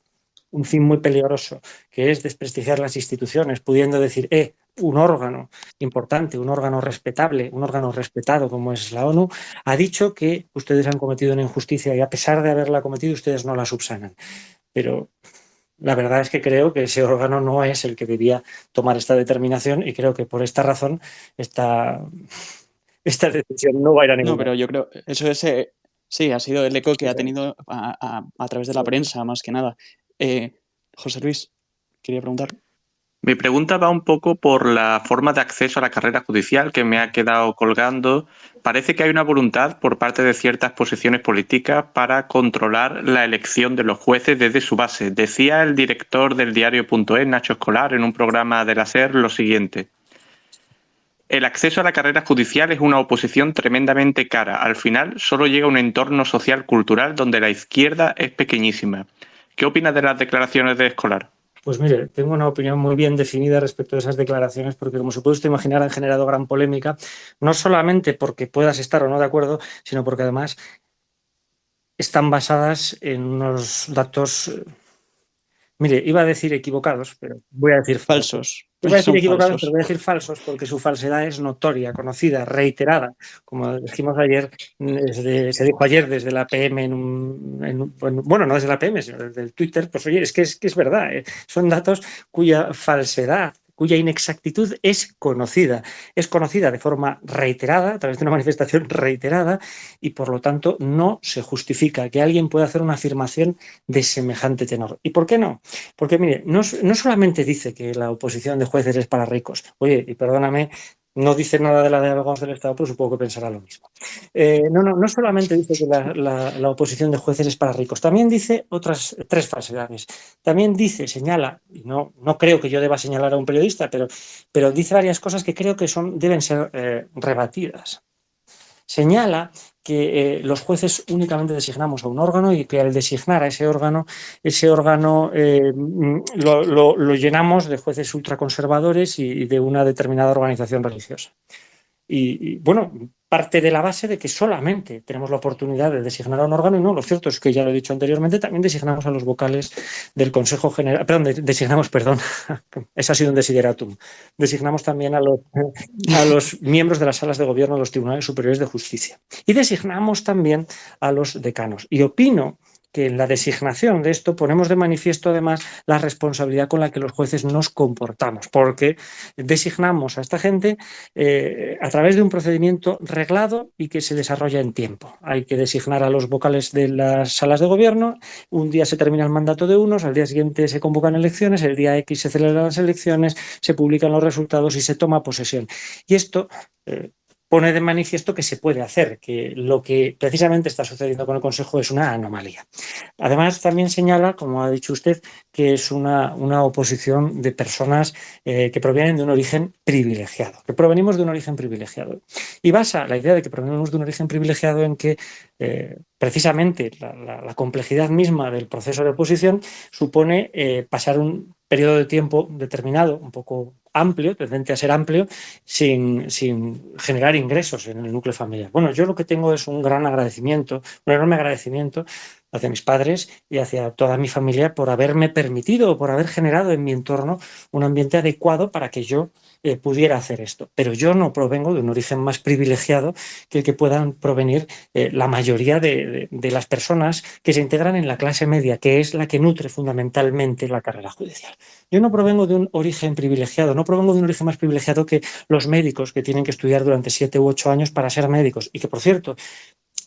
muy peligroso, que es desprestigiar las instituciones, pudiendo decir, un órgano importante, un órgano respetable, un órgano respetado como es la ONU, ha dicho que ustedes han cometido una injusticia y a pesar de haberla cometido, ustedes no la subsanan. Pero la verdad es que creo que ese órgano no es el que debía tomar esta determinación y creo que por esta razón esta decisión no va a ir a ningún No, pero lado. yo creo, eso es, sí, ha sido el eco que ha tenido a través de la prensa, más que nada. José Luis, quería preguntar. Mi pregunta va un poco por la forma de acceso a la carrera judicial que me ha quedado colgando. Parece que hay una voluntad por parte de ciertas posiciones políticas para controlar la elección de los jueces desde su base. Decía el director del diario.es, Nacho Escolar, en un programa de la SER lo siguiente: el acceso a la carrera judicial es una oposición tremendamente cara. Al final solo llega a un entorno social cultural donde la izquierda es pequeñísima. ¿Qué opinas de las declaraciones de Escolar? Pues mire, tengo una opinión muy bien definida respecto a esas declaraciones, porque como se puede usted imaginar han generado gran polémica, no solamente porque puedas estar o no de acuerdo, sino porque además están basadas en unos datos, mire, iba a decir equivocados, pero voy a decir Falsos. Iba a decir Son equivocados, falsos. pero voy a decir falsos, porque su falsedad es notoria, conocida, reiterada. Como dijimos ayer, se dijo ayer desde la PM bueno, no desde la PM, sino desde el Twitter, pues oye, es que es verdad, son datos cuya falsedad, cuya inexactitud es conocida de forma reiterada, a través de una manifestación reiterada, y por lo tanto no se justifica que alguien pueda hacer una afirmación de semejante tenor. ¿Y por qué no? Porque, mire, no solamente dice que la oposición de jueces es para ricos, oye, y perdóname, no dice nada de la de abogados del Estado, pero supongo que pensará lo mismo. No solamente dice que la oposición de jueces es para ricos, también dice otras tres falsedades. También dice, señala, y no creo que yo deba señalar a un periodista, pero dice varias cosas que creo que deben ser rebatidas. Señala que los jueces únicamente designamos a un órgano y que al designar a ese órgano lo llenamos de jueces ultraconservadores y de una determinada organización religiosa. Y bueno, parte de la base de que solamente tenemos la oportunidad de designar a un órgano, y no, lo cierto es que ya lo he dicho anteriormente, también designamos a los vocales del Consejo General, perdón, eso ha sido un desideratum, designamos también a los miembros de las salas de gobierno de los tribunales superiores de justicia y designamos también a los decanos. Y opino que en la designación de esto ponemos de manifiesto además la responsabilidad con la que los jueces nos comportamos, porque designamos a esta gente a través de un procedimiento reglado y que se desarrolla en tiempo. Hay que designar a los vocales de las salas de gobierno, un día se termina el mandato de unos, al día siguiente se convocan elecciones, el día X se celebran las elecciones, se publican los resultados y se toma posesión. Y esto pone de manifiesto que se puede hacer, que lo que precisamente está sucediendo con el Consejo es una anomalía. Además, también señala, como ha dicho usted, que es una oposición de personas que provienen de un origen privilegiado, que provenimos de un origen privilegiado. Y basa la idea de que provenimos de un origen privilegiado en que precisamente la complejidad misma del proceso de oposición supone pasar un periodo de tiempo determinado, un poco amplio, tendente a ser amplio, sin generar ingresos en el núcleo familiar. Bueno, yo lo que tengo es un gran agradecimiento, un enorme agradecimiento hacia mis padres y hacia toda mi familia por haberme permitido, por haber generado en mi entorno un ambiente adecuado para que yo pudiera hacer esto. Pero yo no provengo de un origen más privilegiado que el que puedan provenir la mayoría de las personas que se integran en la clase media, que es la que nutre fundamentalmente la carrera judicial. Yo no provengo de un origen privilegiado, no provengo de un origen más privilegiado que los médicos que tienen que estudiar durante 7 u 8 años para ser médicos y que, por cierto,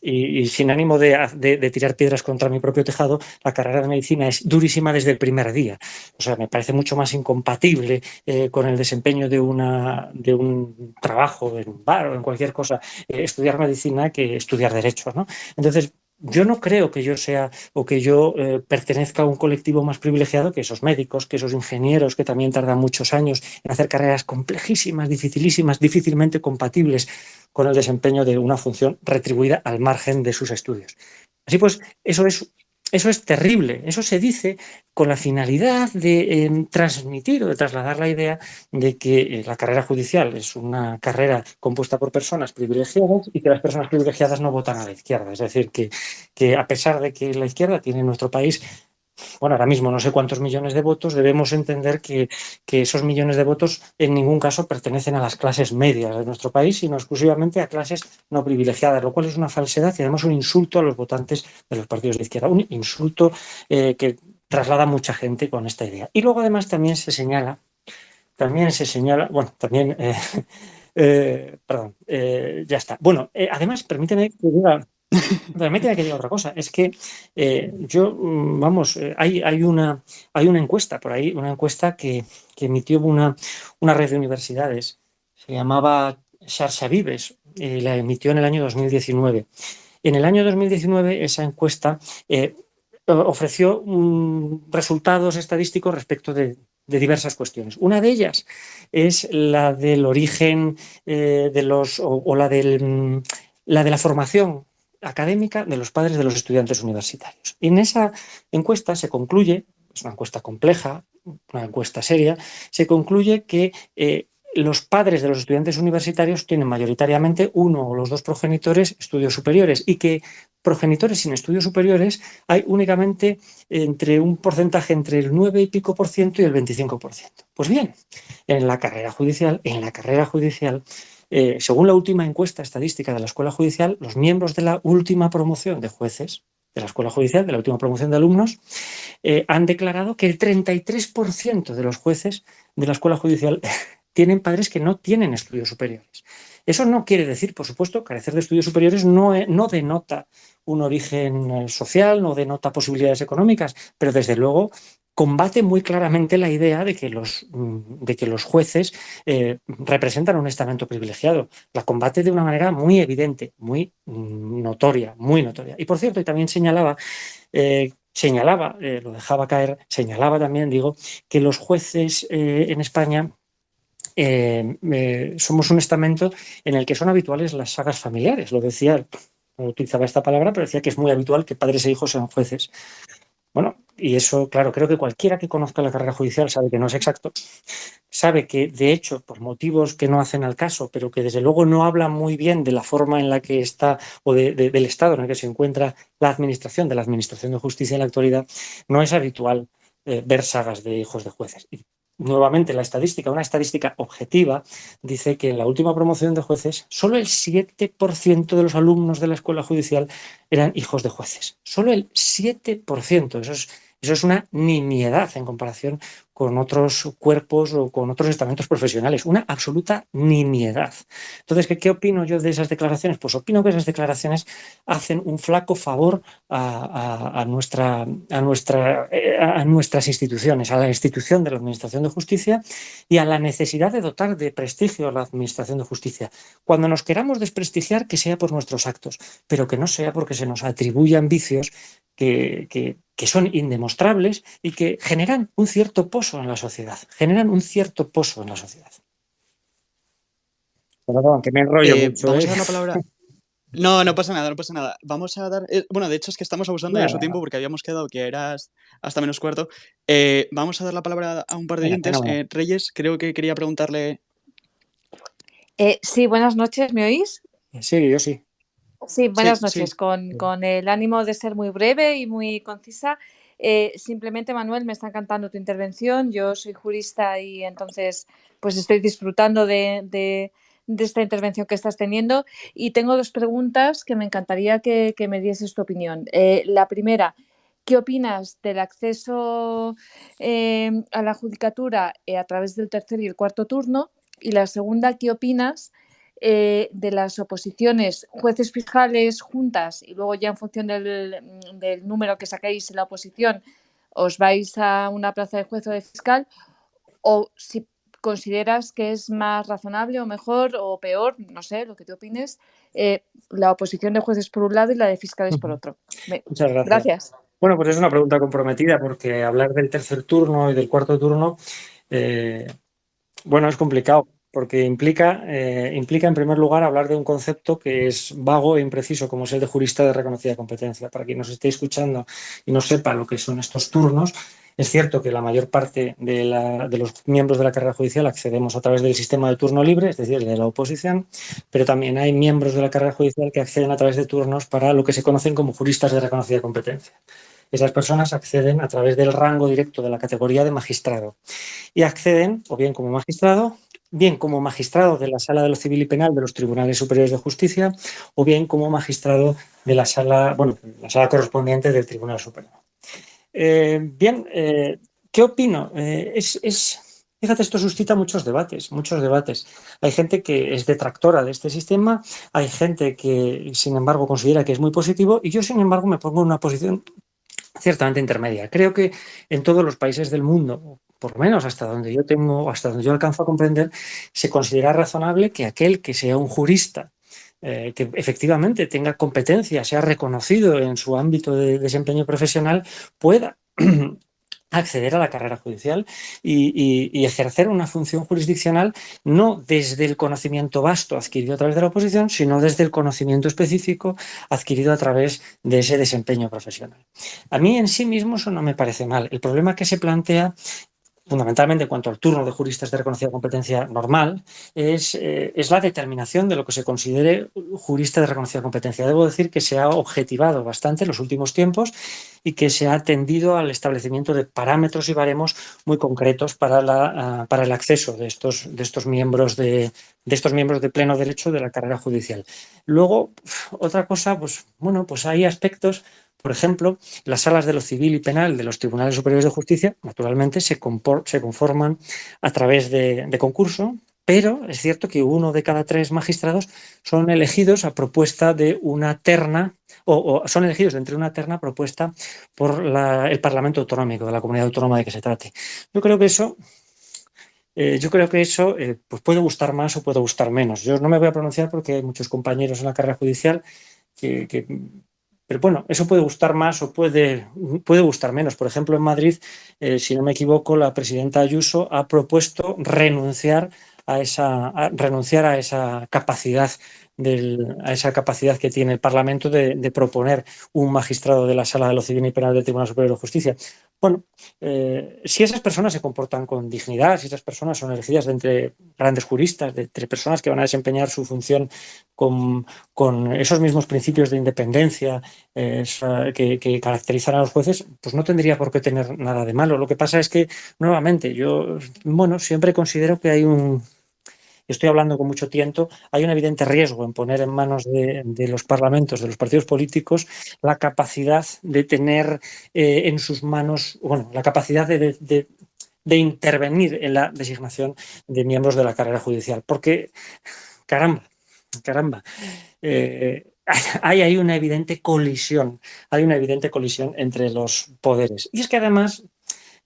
y sin ánimo de tirar piedras contra mi propio tejado, la carrera de medicina es durísima desde el primer día. O sea, me parece mucho más incompatible con el desempeño de un trabajo en un bar o en cualquier cosa, estudiar medicina que estudiar derecho, ¿no? Entonces, yo no creo que yo sea o que yo pertenezca a un colectivo más privilegiado que esos médicos, que esos ingenieros que también tardan muchos años en hacer carreras complejísimas, dificilísimas, difícilmente compatibles con el desempeño de una función retribuida al margen de sus estudios. Así pues, eso es terrible. Eso se dice con la finalidad de transmitir o de trasladar la idea de que la carrera judicial es una carrera compuesta por personas privilegiadas y que las personas privilegiadas no votan a la izquierda. Es decir, que a pesar de que la izquierda tiene en nuestro país, bueno, ahora mismo no sé cuántos millones de votos, debemos entender que esos millones de votos en ningún caso pertenecen a las clases medias de nuestro país, sino exclusivamente a clases no privilegiadas, lo cual es una falsedad y además un insulto a los votantes de los partidos de izquierda, un insulto que traslada a mucha gente con esta idea. Y luego además también se señala, bueno, también, perdón, ya está. Bueno, además, permíteme que diga otra cosa. Es que hay una encuesta por ahí, una encuesta que emitió una red de universidades, se llamaba Xarxa Vives, la emitió en el año 2019. En el año 2019 esa encuesta ofreció resultados estadísticos respecto de diversas cuestiones. Una de ellas es la del origen la de la formación académica de los padres de los estudiantes universitarios. Y en esa encuesta se concluye, es una encuesta compleja, una encuesta seria, se concluye que los padres de los estudiantes universitarios tienen mayoritariamente uno o los dos progenitores estudios superiores y que progenitores sin estudios superiores hay únicamente un porcentaje entre el 9 y pico por ciento y el 25%. Pues bien, en la carrera judicial, según la última encuesta estadística de la Escuela Judicial, los miembros de la última promoción de jueces de la Escuela Judicial, de la última promoción de alumnos, han declarado que el 33% de los jueces de la Escuela Judicial tienen padres que no tienen estudios superiores. Eso no quiere decir, por supuesto, carecer de estudios superiores no denota un origen social, no denota posibilidades económicas, pero desde luego combate muy claramente la idea de que los jueces representan un estamento privilegiado. La combate de una manera muy evidente, muy notoria, muy notoria. Y por cierto, y también señalaba, lo dejaba caer, señalaba también, que los jueces en España somos un estamento en el que son habituales las sagas familiares. Lo decía, no utilizaba esta palabra, pero decía que es muy habitual que padres e hijos sean jueces. Bueno, y eso, claro, creo que cualquiera que conozca la carrera judicial sabe que no es exacto, sabe que, de hecho, por motivos que no hacen al caso, pero que desde luego no hablan muy bien de la forma en la que está o del estado en el que se encuentra la administración de justicia en la actualidad, no es habitual ver sagas de hijos de jueces. nuevamente la estadística, una estadística objetiva, dice que en la última promoción de jueces solo el 7% de los alumnos de la escuela judicial eran hijos de jueces. Solo el 7%. Eso es una nimiedad en comparación con otros cuerpos o con otros estamentos profesionales. Una absoluta nimiedad. Entonces, ¿qué opino yo de esas declaraciones? Pues opino que esas declaraciones hacen un flaco favor a nuestras instituciones, a la institución de la Administración de Justicia y a la necesidad de dotar de prestigio a la Administración de Justicia. Cuando nos queramos desprestigiar, que sea por nuestros actos, pero que no sea porque se nos atribuyan vicios que son indemostrables y que generan un cierto pozo en la sociedad. Generan un cierto pozo en la sociedad. Perdón, que me enrollo mucho. Vamos a dar la palabra. No, no pasa nada, no pasa nada. Vamos a dar. Bueno, de hecho es que estamos abusando de su tiempo porque habíamos quedado que era hasta menos cuarto. Vamos a dar la palabra a un par de oyentes. Reyes, creo que quería preguntarle. Sí, buenas noches, ¿me oís? Sí, yo sí. Sí, buenas noches. Sí. Con el ánimo de ser muy breve y muy concisa. Simplemente, Manuel, me está encantando tu intervención. Yo soy jurista y entonces pues estoy disfrutando de esta intervención que estás teniendo. Y tengo dos preguntas que me encantaría que me dieses tu opinión. La primera, ¿qué opinas del acceso a la judicatura a través del tercer y el cuarto turno? Y la segunda, ¿qué opinas de las oposiciones, jueces fiscales, juntas, y luego ya en función del número que saquéis en la oposición os vais a una plaza de juez o de fiscal, o si consideras que es más razonable o mejor o peor, no sé, lo que te opines, la oposición de jueces por un lado y la de fiscales por otro. Muchas gracias. Bueno, pues es una pregunta comprometida porque hablar del tercer turno y del cuarto turno, bueno, es complicado. Porque implica en primer lugar hablar de un concepto que es vago e impreciso, como es el de jurista de reconocida competencia. Para quien nos esté escuchando y no sepa lo que son estos turnos, es cierto que la mayor parte de los miembros de la carrera judicial accedemos a través del sistema de turno libre, es decir, de la oposición, pero también hay miembros de la carrera judicial que acceden a través de turnos para lo que se conocen como juristas de reconocida competencia. Esas personas acceden a través del rango directo de la categoría de magistrado y acceden o bien como magistrado, bien como magistrado de la Sala de lo Civil y Penal de los Tribunales Superiores de Justicia o bien como magistrado de la sala correspondiente del Tribunal Supremo. ¿Qué opino? Fíjate, esto suscita muchos debates. Hay gente que es detractora de este sistema, hay gente que, sin embargo, considera que es muy positivo y yo, sin embargo, me pongo en una posición ciertamente intermedia. Creo que en todos los países del mundo, por lo menos hasta donde yo alcanzo a comprender, se considera razonable que aquel que sea un jurista que efectivamente tenga competencia, sea reconocido en su ámbito de desempeño profesional, pueda acceder a la carrera judicial y ejercer una función jurisdiccional no desde el conocimiento vasto adquirido a través de la oposición, sino desde el conocimiento específico adquirido a través de ese desempeño profesional. A mí en sí mismo eso no me parece mal. El problema que se plantea fundamentalmente en cuanto al turno de juristas de reconocida competencia normal, es la determinación de lo que se considere jurista de reconocida competencia. Debo decir que se ha objetivado bastante en los últimos tiempos y que se ha tendido al establecimiento de parámetros y baremos muy concretos para el acceso de estos miembros de pleno derecho de la carrera judicial. Luego, otra cosa, pues hay aspectos. Por ejemplo, las salas de lo civil y penal de los Tribunales Superiores de Justicia, naturalmente, se conforman a través de concurso, pero es cierto que 1 de cada 3 magistrados son elegidos a propuesta de una terna, o son elegidos de entre una terna propuesta por el Parlamento Autonómico de la comunidad autónoma de que se trate. Yo creo que eso pues puede gustar más o puede gustar menos. Yo no me voy a pronunciar porque hay muchos compañeros en la carrera judicial pero bueno, eso puede gustar más o puede gustar menos. Por ejemplo, en Madrid, si no me equivoco, la presidenta Ayuso ha propuesto renunciar a esa capacidad a esa capacidad que tiene el Parlamento de proponer un magistrado de la Sala de lo Civil y Penal del Tribunal Superior de Justicia. Bueno, si esas personas se comportan con dignidad, si esas personas son elegidas de entre grandes juristas, de entre personas que van a desempeñar su función con esos mismos principios de independencia que caracterizan a los jueces, pues no tendría por qué tener nada de malo. Lo que pasa es que, nuevamente, yo siempre considero que hay estoy hablando con mucho tiento, hay un evidente riesgo en poner en manos de los parlamentos, de los partidos políticos, la capacidad de tener en sus manos, la capacidad de intervenir en la designación de miembros de la carrera judicial. Porque, caramba, hay una evidente colisión, entre los poderes. Y es que además,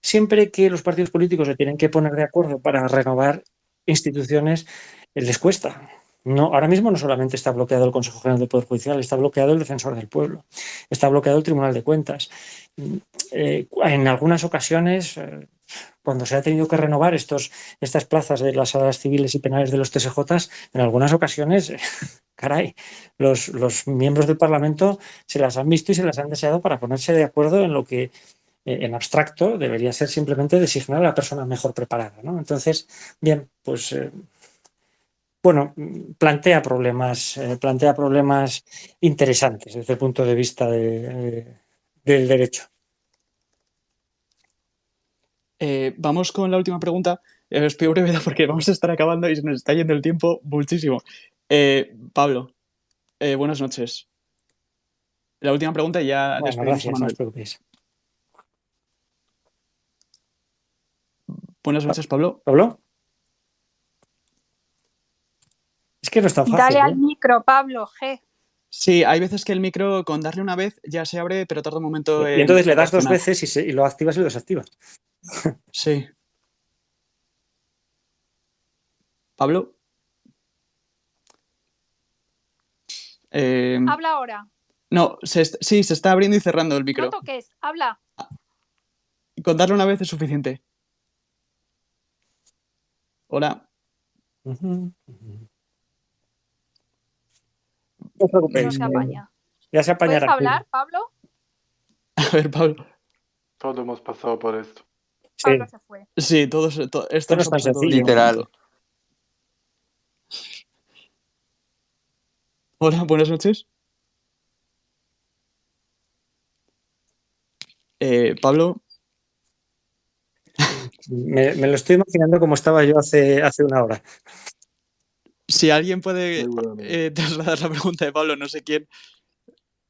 siempre que los partidos políticos se tienen que poner de acuerdo para renovar instituciones, les cuesta. No, ahora mismo no solamente está bloqueado el Consejo General del Poder Judicial, está bloqueado el Defensor del Pueblo, está bloqueado el Tribunal de Cuentas. En algunas ocasiones, cuando se ha tenido que renovar estas plazas de las salas civiles y penales de los TSJ, en algunas ocasiones, caray, los miembros del Parlamento se las han visto y se las han deseado para ponerse de acuerdo en lo que en abstracto debería ser simplemente designar a la persona mejor preparada, ¿no? Entonces, bien, pues plantea problemas interesantes desde el punto de vista del derecho. Vamos con la última pregunta. Os pido brevedad porque vamos a estar acabando y se nos está yendo el tiempo muchísimo. Pablo, buenas noches. La última pregunta y ya despedimos a Gracias, no Manuel. os preocupéis. Buenas noches, Pablo. ¿Pablo? Es que no es tan fácil. Dale al micro, Pablo, G. Sí, hay veces que el micro con darle una vez ya se abre, pero tarda un momento Y entonces le das dos reaccionar. veces y lo activas y lo desactivas. Sí. Pablo. Habla ahora. No, sí, se está abriendo y cerrando el micro. No toques, habla. Con darle una vez es suficiente. Hola. No os preocupéis. No se apaña. Ya se apañará. ¿Puedes hablar, Pablo? A ver, Pablo. Todos hemos pasado por esto. Sí. Pablo se fue. Sí, esto no es tan sencillo. Literal. Hola, buenas noches. Pablo. Me lo estoy imaginando como estaba yo hace una hora. Si alguien puede trasladar la pregunta de Pablo, no sé quién.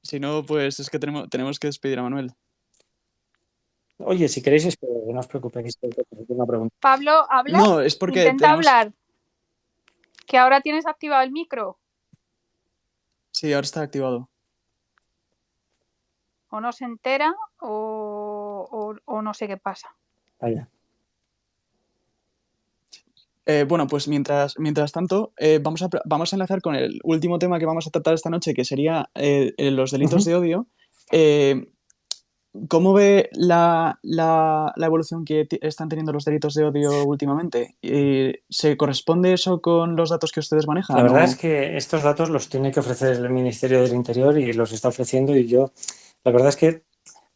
Si no, pues es que tenemos que despedir a Manuel. Oye, si queréis, no os preocupéis. Una pregunta. Pablo, ¿habla? No, es porque intenta hablar. Que ahora tienes activado el micro. Sí, ahora está activado. O no se entera o no sé qué pasa. Vaya. Bueno, pues mientras tanto, vamos a enlazar con el último tema que vamos a tratar esta noche, que sería los delitos de odio. ¿Cómo ve la evolución que están teniendo los delitos de odio últimamente? ¿Se corresponde eso con los datos que ustedes manejan? La verdad es que estos datos los tiene que ofrecer el Ministerio del Interior y los está ofreciendo, y yo, la verdad es que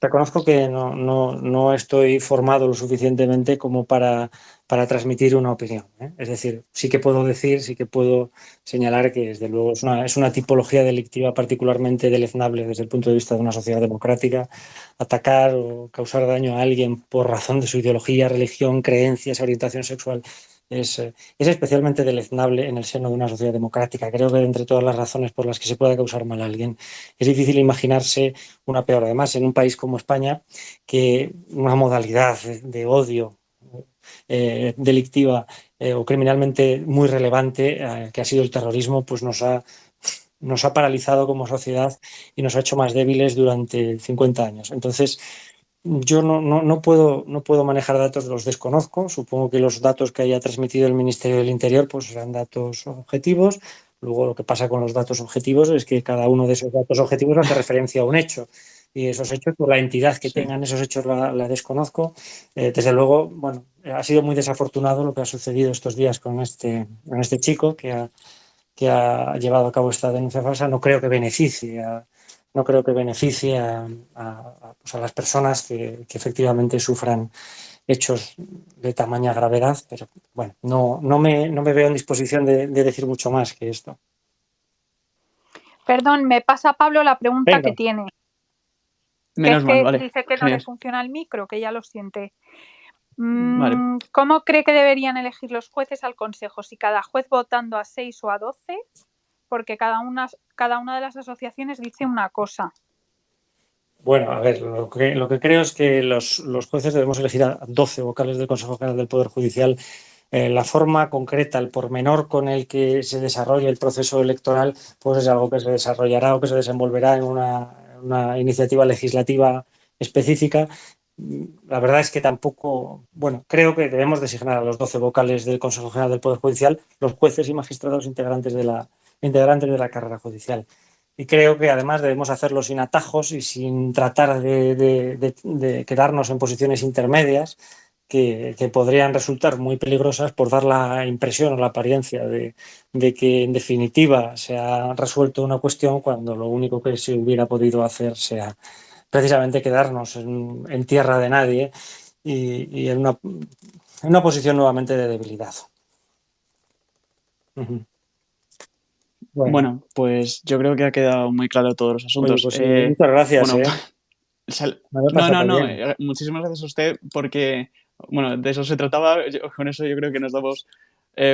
reconozco que no estoy formado lo suficientemente como para transmitir una opinión, ¿eh? Es decir, sí que puedo señalar que desde luego es una tipología delictiva particularmente deleznable desde el punto de vista de una sociedad democrática. Atacar o causar daño a alguien por razón de su ideología, religión, creencias, orientación sexual es especialmente deleznable en el seno de una sociedad democrática. Creo que entre todas las razones por las que se pueda causar mal a alguien, es difícil imaginarse una peor. Además, en un país como España, que una modalidad de odio delictiva o criminalmente muy relevante, que ha sido el terrorismo, pues nos ha paralizado como sociedad y nos ha hecho más débiles durante 50 años. Entonces, yo no puedo manejar datos, los desconozco. Supongo que los datos que haya transmitido el Ministerio del Interior pues serán datos objetivos. Luego, lo que pasa con los datos objetivos es que cada uno de esos datos objetivos hace referencia a un hecho. Y esos hechos, por la entidad que tengan esos hechos, la desconozco. Desde luego, ha sido muy desafortunado lo que ha sucedido estos días con este chico que ha que ha llevado a cabo esta denuncia falsa no creo que beneficie a las personas que efectivamente sufran hechos de tamaña gravedad, pero bueno, no me veo en disposición de decir mucho más que esto. Perdón, me pasa Pablo la pregunta Venga. que tiene. Menos mal, vale. Dice que no Genial. le funciona el micro, que ya lo siente. Vale. ¿Cómo cree que deberían elegir los jueces al Consejo? ¿Si cada juez votando a 6 o a 12? Porque cada una de las asociaciones dice una cosa. Bueno, a ver, lo que creo es que los jueces debemos elegir a 12 vocales del Consejo General del Poder Judicial. La forma concreta, el pormenor con el que se desarrolle el proceso electoral, pues es algo que se desarrollará o que se desenvolverá en una iniciativa legislativa específica. La verdad es que tampoco, bueno, creo que debemos designar a los 12 vocales del Consejo General del Poder Judicial, los jueces y magistrados integrantes de la carrera judicial. Y creo que además debemos hacerlo sin atajos y sin tratar de quedarnos en posiciones intermedias que podrían resultar muy peligrosas por dar la impresión o la apariencia de que en definitiva se ha resuelto una cuestión cuando lo único que se hubiera podido hacer sea precisamente quedarnos en tierra de nadie y en una posición nuevamente de debilidad. Bueno, pues yo creo que ha quedado muy claro todos los asuntos. Oye, pues muchas gracias. Bueno, No. Muchísimas gracias a usted porque, bueno, de eso se trataba. Con eso yo creo que nos damos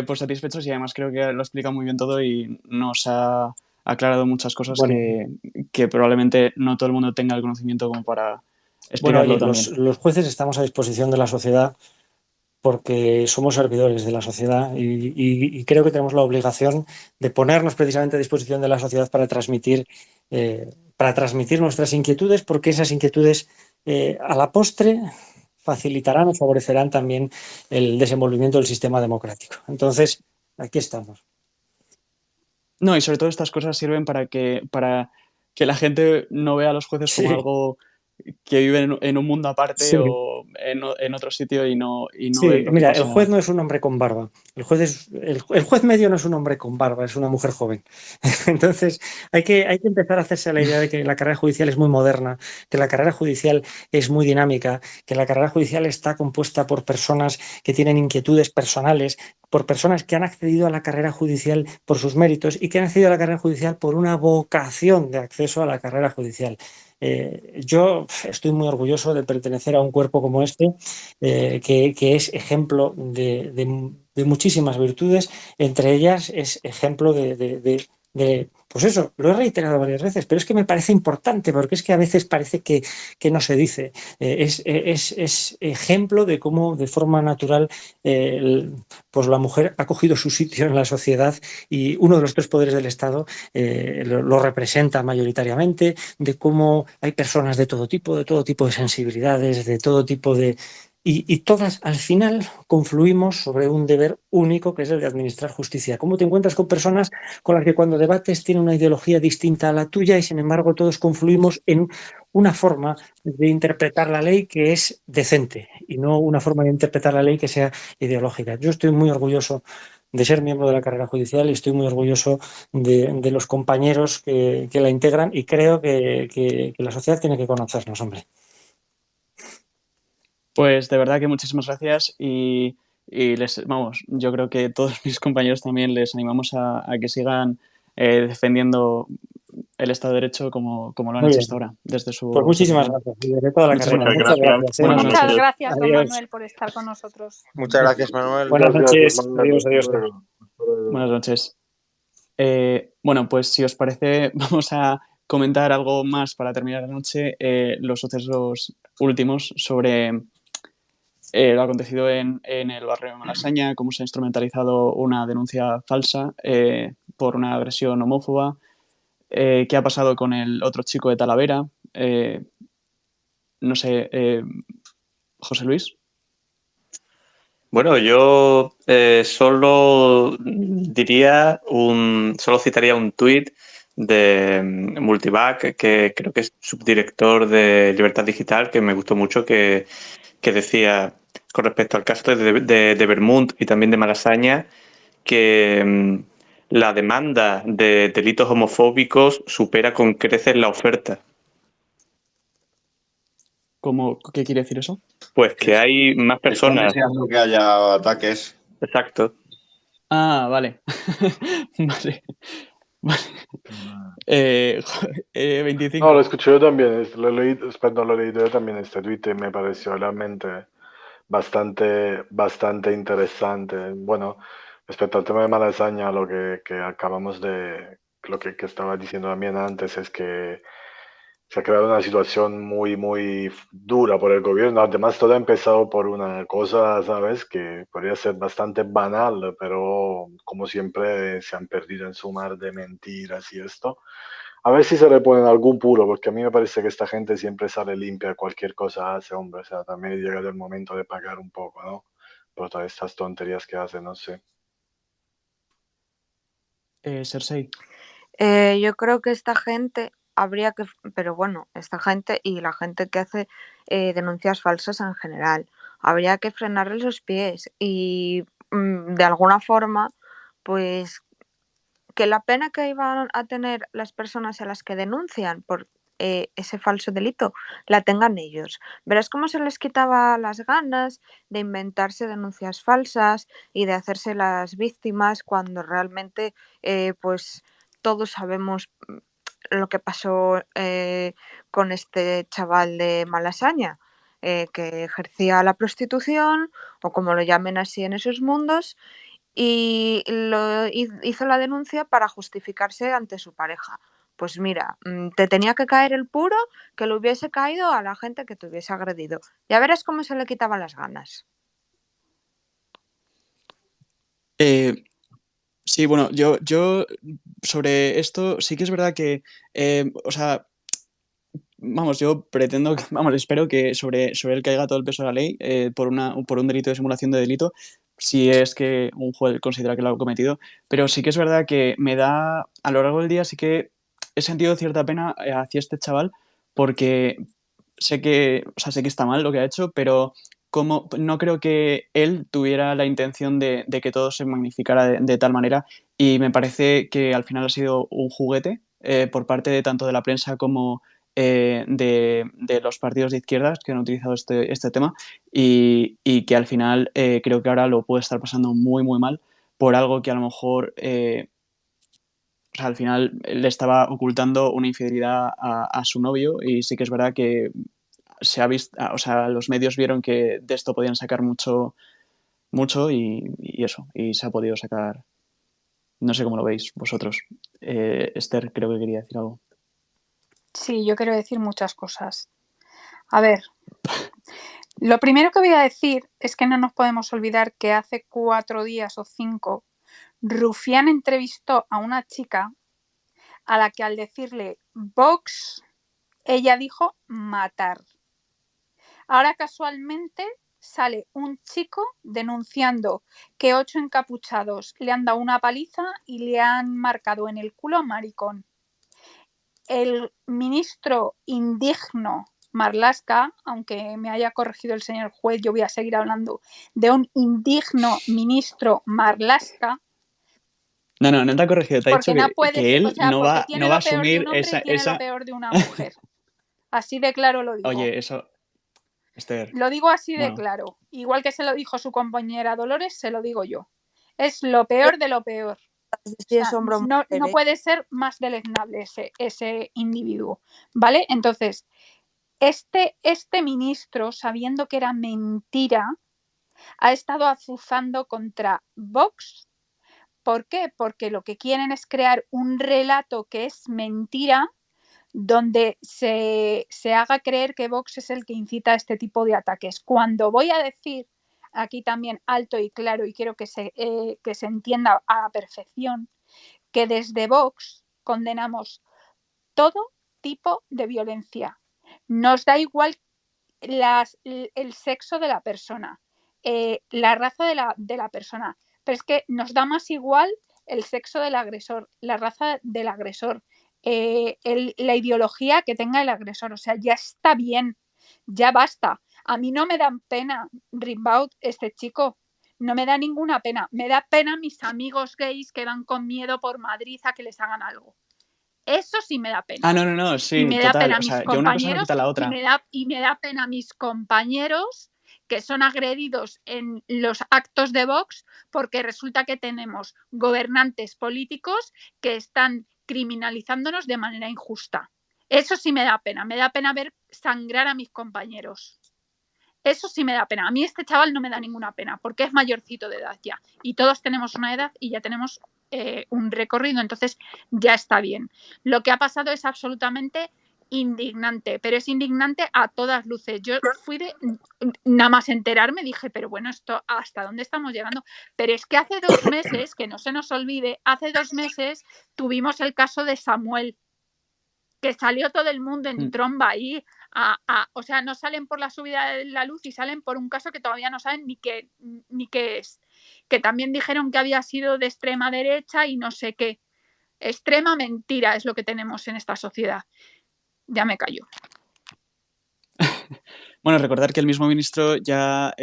por satisfechos y además creo que lo explica muy bien todo y nos ha aclarado muchas cosas que probablemente no todo el mundo tenga el conocimiento como para explicarlo también. Los jueces estamos a disposición de la sociedad porque somos servidores de la sociedad y creo que tenemos la obligación de ponernos precisamente a disposición de la sociedad para transmitir nuestras inquietudes, porque esas inquietudes a la postre facilitarán o favorecerán también el desenvolvimiento del sistema democrático. Entonces, aquí estamos. No, y sobre todo estas cosas sirven para que la gente no vea a los jueces como algo que vive en un mundo aparte o en otro sitio y no ve lo que mira, pasa. el juez no es un hombre con barba. El juez medio no es un hombre con barba, es una mujer joven. Entonces, hay que empezar a hacerse la idea de que la carrera judicial es muy moderna, que la carrera judicial es muy dinámica, que la carrera judicial está compuesta por personas que tienen inquietudes personales, por personas que han accedido a la carrera judicial por sus méritos y que han accedido a la carrera judicial por una vocación de acceso a la carrera judicial. Yo estoy muy orgulloso de pertenecer a un cuerpo como este, que es ejemplo de muchísimas virtudes, entre ellas es ejemplo pues eso, lo he reiterado varias veces, pero es que me parece importante, porque es que a veces parece que no se dice. Es ejemplo de cómo de forma natural pues la mujer ha cogido su sitio en la sociedad y uno de los tres poderes del Estado lo representa mayoritariamente, de cómo hay personas de todo tipo de sensibilidades, de todo tipo de... Y todas al final confluimos sobre un deber único que es el de administrar justicia. ¿Cómo te encuentras con personas con las que cuando debates tienen una ideología distinta a la tuya y sin embargo todos confluimos en una forma de interpretar la ley que es decente y no una forma de interpretar la ley que sea ideológica? Yo estoy muy orgulloso de ser miembro de la carrera judicial y estoy muy orgulloso de los compañeros que la integran y creo que la sociedad tiene que conocernos, hombre. Pues de verdad que muchísimas gracias y yo creo que todos mis compañeros también les animamos a que sigan defendiendo el Estado de Derecho como lo han hecho hasta ahora, desde su... Pues muchísimas gracias. De toda la carrera. Muchas gracias. Muchas gracias, don Manuel, por estar con nosotros. Muchas gracias, Manuel. Buenas noches. Adiós. Buenas noches. Bueno, pues si os parece, vamos a comentar algo más para terminar la noche, los sucesos últimos sobre lo acontecido en el barrio de Malasaña, cómo se ha instrumentalizado una denuncia falsa por una agresión homófoba, qué ha pasado con el otro chico de Talavera, no sé, José Luis. Bueno, yo solo citaría un tuit de Multivac, que creo que es subdirector de Libertad Digital, que me gustó mucho, que decía con respecto al caso de Vermont y también de Malasaña, que la demanda de delitos homofóbicos supera con creces la oferta. ¿Qué quiere decir eso? Pues que hay más Están personas. deseando que haya ataques. Exacto. Ah, vale. Vale. Vale. 25. No, lo escuché yo también, lo leí, perdón, lo he leído yo también este tweet y me pareció realmente bastante interesante. Bueno, respecto al tema de Malasaña, que acabamos de, que estaba diciendo también antes es que se ha creado una situación muy dura por el gobierno. Además, todo ha empezado por una cosa, ¿sabes? Que podría ser bastante banal, pero como siempre se han perdido en su mar de mentiras y esto. A ver si se le ponen algún puro, porque a mí me parece que esta gente siempre sale limpia, cualquier cosa hace, hombre. O sea, también llega el momento de pagar un poco, ¿no? Por todas estas tonterías que hacen, no sé. Cersei. Yo creo que esta gente habría que, pero bueno, esta gente y la gente que hace denuncias falsas en general, habría que frenarles los pies y de alguna forma, pues que la pena que iban a tener las personas a las que denuncian por ese falso delito la tengan ellos. Verás cómo se les quitaba las ganas de inventarse denuncias falsas y de hacerse las víctimas cuando realmente pues todos sabemos lo que pasó con este chaval de Malasaña, que ejercía la prostitución o como lo llamen así en esos mundos y hizo la denuncia para justificarse ante su pareja. Pues mira, te tenía que caer el puro que le hubiese caído a la gente que te hubiese agredido. Ya verás cómo se le quitaban las ganas. Sí, bueno, yo sobre esto sí que es verdad que, o sea, vamos, yo pretendo, vamos, espero que sobre él caiga todo el peso de la ley por un delito de simulación de delito, si es que un juez considera que lo ha cometido, pero sí que es verdad que me da, a lo largo del día sí que he sentido cierta pena hacia este chaval porque sé que está mal lo que ha hecho, pero no creo que él tuviera la intención de que todo se magnificara de tal manera y me parece que al final ha sido un juguete por parte de tanto de la prensa como de los partidos de izquierdas que han utilizado este tema y que al final creo que ahora lo puede estar pasando muy mal por algo que a lo mejor o sea, al final le estaba ocultando una infidelidad a su novio y sí que es verdad que se ha visto, o sea, los medios vieron que de esto podían sacar mucho y eso, y se ha podido sacar. No sé cómo lo veis vosotros. Esther, creo que quería decir algo. Sí, yo quiero decir muchas cosas. A ver, lo primero que voy a decir es que no nos podemos olvidar que hace 4 días o 5 Rufián entrevistó a una chica a la que al decirle Vox, ella dijo matar. Ahora casualmente sale un chico denunciando que 8 encapuchados le han dado una paliza y le han marcado en el culo maricón. El ministro indigno Marlaska, aunque me haya corregido el señor juez, yo voy a seguir hablando de un indigno ministro Marlaska. No te ha corregido, te ha dicho que él no va a asumir esa... Tiene lo peor de una mujer. Así de claro lo digo. Oye, eso... Esther, lo digo así de claro. Igual que se lo dijo su compañera Dolores, se lo digo yo. Es lo peor de lo peor. O sea, no puede ser más deleznable ese individuo, ¿vale? Entonces, este ministro, sabiendo que era mentira, ha estado azuzando contra Vox. ¿Por qué? Porque lo que quieren es crear un relato que es mentira, donde se haga creer que Vox es el que incita a este tipo de ataques. Cuando voy a decir aquí también alto y claro, y quiero que se entienda a la perfección, que desde Vox condenamos todo tipo de violencia. Nos da igual el sexo de la persona, la raza de la persona, pero es que nos da más igual el sexo del agresor, la raza del agresor, la ideología que tenga el agresor. O sea, ya está bien, ya basta. A mí no me dan pena Rimbaud, este chico. no me da ninguna pena. Me da pena mis amigos gays que van con miedo por Madrid a que les hagan algo. Eso sí me da pena. No, Y sí, me da total. pena O mis sea, ya una cosa no compañeros quita la y otra. me da pena mis compañeros que son agredidos en los actos de Vox porque resulta que tenemos gobernantes políticos que están criminalizándonos de manera injusta. Eso sí me da pena ver sangrar a mis compañeros. Eso sí me da pena. A mí este chaval no me da ninguna pena porque es mayorcito de edad ya. Y todos tenemos una edad y ya tenemos un recorrido, entonces ya está bien. Lo que ha pasado es absolutamente indignante, pero es indignante a todas luces. Yo fui de nada más enterarme, dije, pero bueno, esto ¿hasta dónde estamos llegando? Pero es que hace 2 meses, que no se nos olvide, hace 2 meses tuvimos el caso de Samuel, que salió todo el mundo en tromba ahí, o sea, no salen por la subida de la luz y salen por un caso que todavía no saben ni qué es. Que también dijeron que había sido de extrema derecha y no sé qué. Extrema mentira es lo que tenemos en esta sociedad. Ya me callo. Bueno, recordar que el mismo ministro ya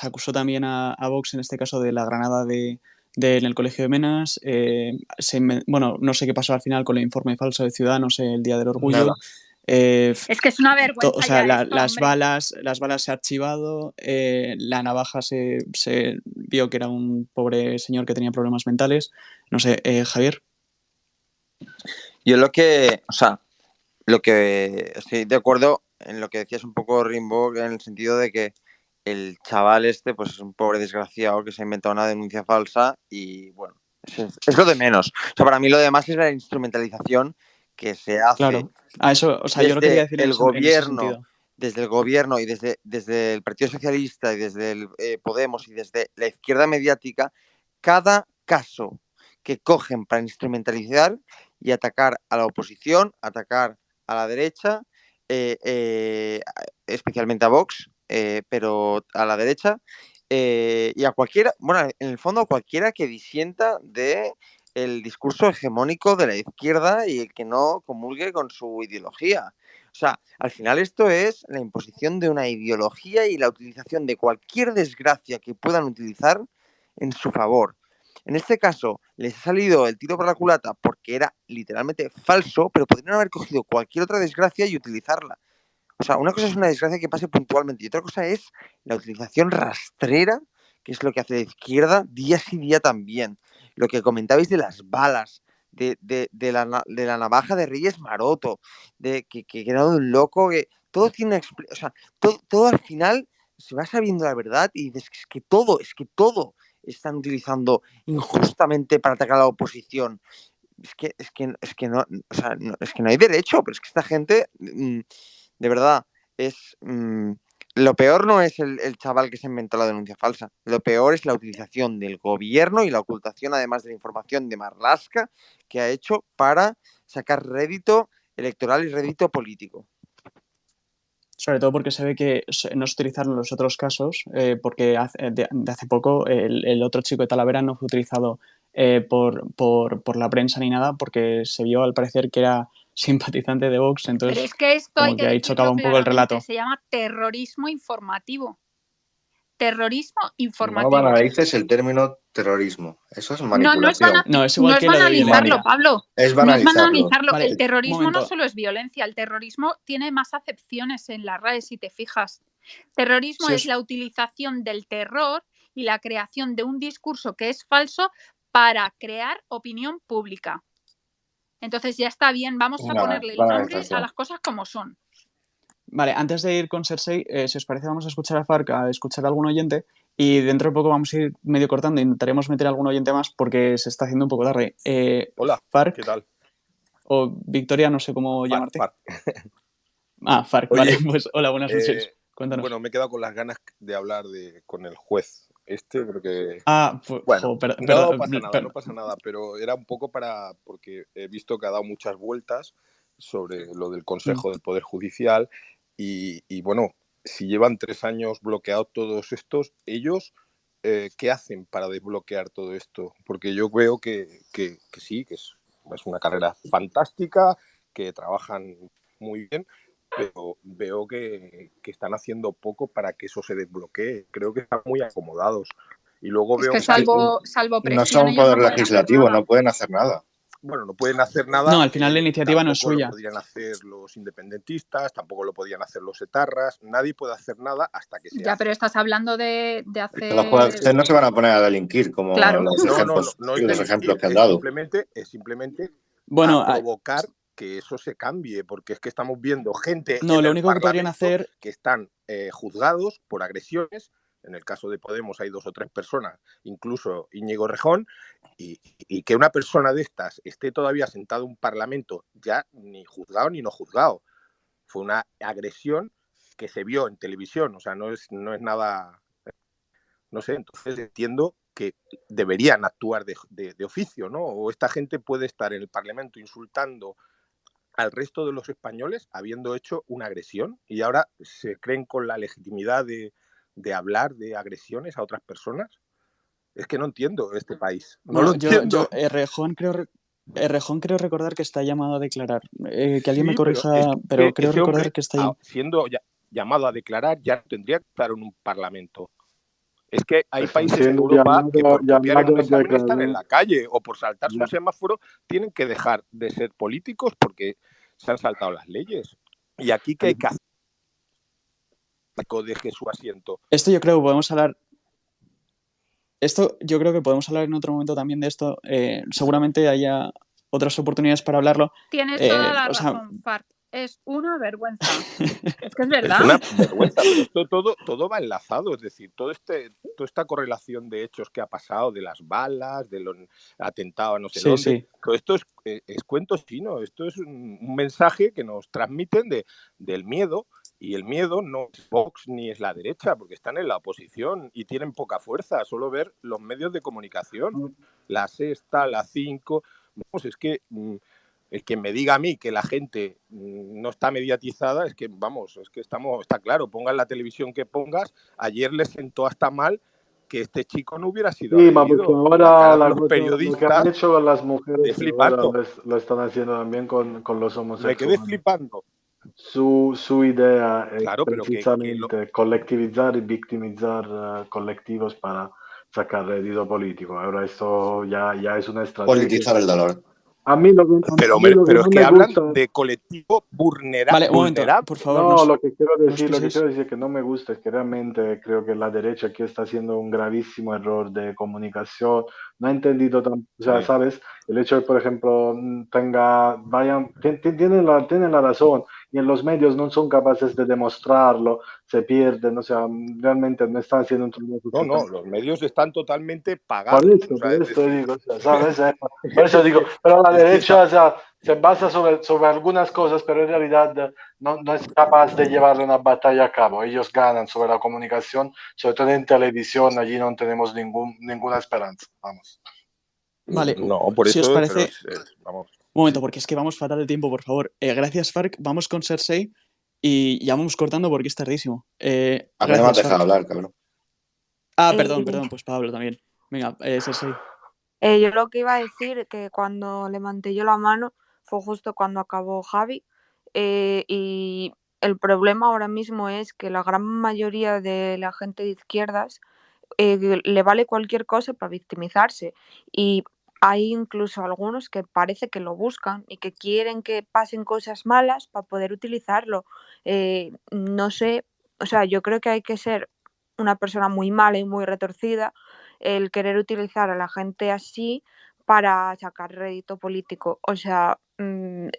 acusó también a Vox, en este caso, de la granada en el Colegio de Menas. Bueno, no sé qué pasó al final con el informe falso de Ciudadanos el Día del Orgullo. Nada. Es que es una vergüenza. O sea, ya las balas se ha archivado, la navaja se vio que era un pobre señor que tenía problemas mentales. No sé, Javier. Yo lo que estoy de acuerdo en lo que decías un poco, Rimbaud, en el sentido de que el chaval pues es un pobre desgraciado que se ha inventado una denuncia falsa y bueno, es lo de menos. O sea, para mí lo demás es la instrumentalización que se hace. Claro. Eso, o sea, yo lo quería decir en ese sentido. Desde el gobierno y desde el Partido Socialista y desde el Podemos y desde la izquierda mediática, cada caso que cogen para instrumentalizar y atacar a la oposición, atacar a la derecha, especialmente a Vox, pero a la derecha, y a cualquiera, bueno, en el fondo a cualquiera que disienta de el discurso hegemónico de la izquierda y el que no comulgue con su ideología. O sea, al final esto es la imposición de una ideología y la utilización de cualquier desgracia que puedan utilizar en su favor. En este caso, les ha salido el tiro por la culata porque era literalmente falso, pero podrían haber cogido cualquier otra desgracia y utilizarla. O sea, una cosa es una desgracia que pase puntualmente y otra cosa es la utilización rastrera, que es lo que hace la izquierda día sí día también. Lo que comentabais de las balas, de la navaja de Reyes Maroto, de que era un loco, que todo tiene o sea, todo al final se va sabiendo la verdad y dices es que todo están utilizando injustamente para atacar a la oposición. Es que no, o sea, es que no hay derecho, pero es que esta gente, de verdad, lo peor no es el chaval que se inventó la denuncia falsa. Lo peor es la utilización del gobierno y la ocultación, además de la información de Marlaska, que ha hecho para sacar rédito electoral y rédito político. Sobre todo porque se ve que no se utilizaron los otros casos, porque de hace poco el otro chico de Talavera no fue utilizado por la prensa ni nada, porque se vio al parecer que era simpatizante de Vox, entonces pero es que esto como hay que ahí chocaba un poco el relato. Se llama terrorismo informativo. Terrorismo informativo. No banalices el término terrorismo. Eso es manipulación. No, es igual que lo de banalizarlo, Pablo. Es No banalizarlo. es banalizarlo. Vale, el terrorismo no solo es violencia, el terrorismo tiene más acepciones en la RAE, si te fijas. Terrorismo es la utilización del terror y la creación de un discurso que es falso para crear opinión pública. Entonces ya está bien, vamos a ponerle el nombre a las cosas como son. Vale, antes de ir con Cersei, si os parece vamos a escuchar a Farc, a escuchar a algún oyente y dentro de poco vamos a ir medio cortando, intentaremos meter a algún oyente más porque se está haciendo un poco tarde. Hola, Farc, ¿qué tal? O Victoria, no sé cómo llamarte. Farc. Farc, Oye, vale, pues hola, buenas noches. Cuéntanos. Bueno, me he quedado con las ganas de hablar con el juez porque... Pues, bueno, no pasa nada, pero era un poco porque he visto que ha dado muchas vueltas sobre lo del Consejo del Poder Judicial y bueno, si llevan 3 años bloqueados todos estos, ellos, ¿qué hacen para desbloquear todo esto? Porque yo veo que sí, que es una carrera fantástica, que trabajan muy bien, pero veo que están haciendo poco para que eso se desbloquee. Creo que están muy acomodados. Y luego Es veo que que salvo No presión son ellos no poder pueden hacer legislativo, nada. no pueden hacer nada. bueno, no pueden hacer No, nada, al final la iniciativa no es tampoco lo suya. podrían hacer los independentistas, tampoco lo podían hacer los etarras, nadie puede hacer nada hasta que se Ya, hace. pero estás hablando de Es que los hacer... jueces no se van a poner a delinquir como Claro. los No, ejemplos, no es los delinquir, ejemplos que has es dado. simplemente Bueno, a provocar que eso se cambie, porque es que estamos viendo gente no, en lo el único que podrían Parlamento hacer, que están juzgados por agresiones. En el caso de Podemos hay 2 o 3 personas, incluso Íñigo Rejón, y que una persona de estas esté todavía sentado en un Parlamento, ya ni juzgado ni no juzgado. Fue una agresión que se vio en televisión, o sea, no es nada, no sé, entonces entiendo que deberían actuar de oficio, ¿no? O esta gente puede estar en el Parlamento insultando al resto de los españoles habiendo hecho una agresión y ahora se creen con la legitimidad de hablar de agresiones a otras personas. Es que no entiendo este país. No bueno, lo entiendo. Errejón creo recordar que está llamado a declarar. Que alguien me Sí, corrija, pero pero es que creo ese recordar hombre, que está siendo llamado a declarar, ya tendría que estar en un parlamento. Es que hay Están países en siendo Europa que por copiar en un llamados a examen están en declarar. la calle o por saltarse Ya. un semáforo tienen que dejar de ser políticos porque se han saltado las leyes. Y aquí que hay que hacer deje su asiento. Esto yo creo que podemos hablar. Esto yo creo que podemos hablar en otro momento también de esto. Seguramente haya otras oportunidades para hablarlo. Tienes toda la O sea, razón, Farc. Es una vergüenza. Es que es Es verdad. una vergüenza, pero esto todo va enlazado, es decir, toda esta correlación de hechos que ha pasado, de las balas, de los atentados a no sé sí, dónde, sí. todo esto es cuento chino, esto es un mensaje que nos transmiten del miedo, y el miedo no es Vox ni es la derecha, porque están en la oposición y tienen poca fuerza, solo ver los medios de comunicación, la Sexta, la 5, vamos, es que... el que me diga a mí que la gente no está mediatizada, es que, vamos, es que está claro, pongas la televisión que pongas, ayer le sentó hasta mal que este chico no hubiera sido Sí, porque agredido. ahora La cara de los lo que han periodistas, hecho con las quedé mujeres ahora flipando. lo están haciendo también con los Me quedé homosexuales. flipando. Su idea es Claro, pero precisamente colectivizar y victimizar colectivos para sacar rédito político. Ahora esto ya es una estrategia. Politizar el dolor. A mí lo que pero es no que me hablan gusta... de colectivo Vale, un momento, por favor. No, lo que quiero nos decir piséis. es que no me gusta es que realmente creo que la derecha aquí está haciendo un gravísimo error de comunicación. No ha entendido o sea, Sí. ¿sabes? El hecho de, por ejemplo, tienen la razón y en los medios no son capaces de demostrarlo, se pierden, o sea, realmente no están haciendo un trabajo. No, los medios están totalmente Por pagados. esto, O sea, por es esto decir, digo, o sea, ¿sabes? Por eso digo, pero la es que derecha, o sea, se basa sobre algunas cosas, pero en realidad no es capaz de llevar una batalla a cabo. Ellos ganan sobre la comunicación, sobre todo en televisión, allí no tenemos ninguna esperanza. Vamos. Vale, no, por si os eso, parece. vamos. Un momento, porque es que vamos fatal de tiempo, por favor. Gracias, Farc. Vamos con Cersei y ya vamos cortando porque es tardísimo. A mí no me has Gracias, dejado Farc. hablar, cabrón. Perdón, pues Pablo también. Venga, Cersei. Yo lo que iba a decir, que cuando levanté yo la mano fue justo cuando acabó Javi, y el problema ahora mismo es que la gran mayoría de la gente de izquierdas le vale cualquier cosa para victimizarse, y hay incluso algunos que parece que lo buscan y que quieren que pasen cosas malas para poder utilizarlo. No sé, o sea, yo creo que hay que ser una persona muy mala y muy retorcida el querer utilizar a la gente así para sacar rédito político. O sea,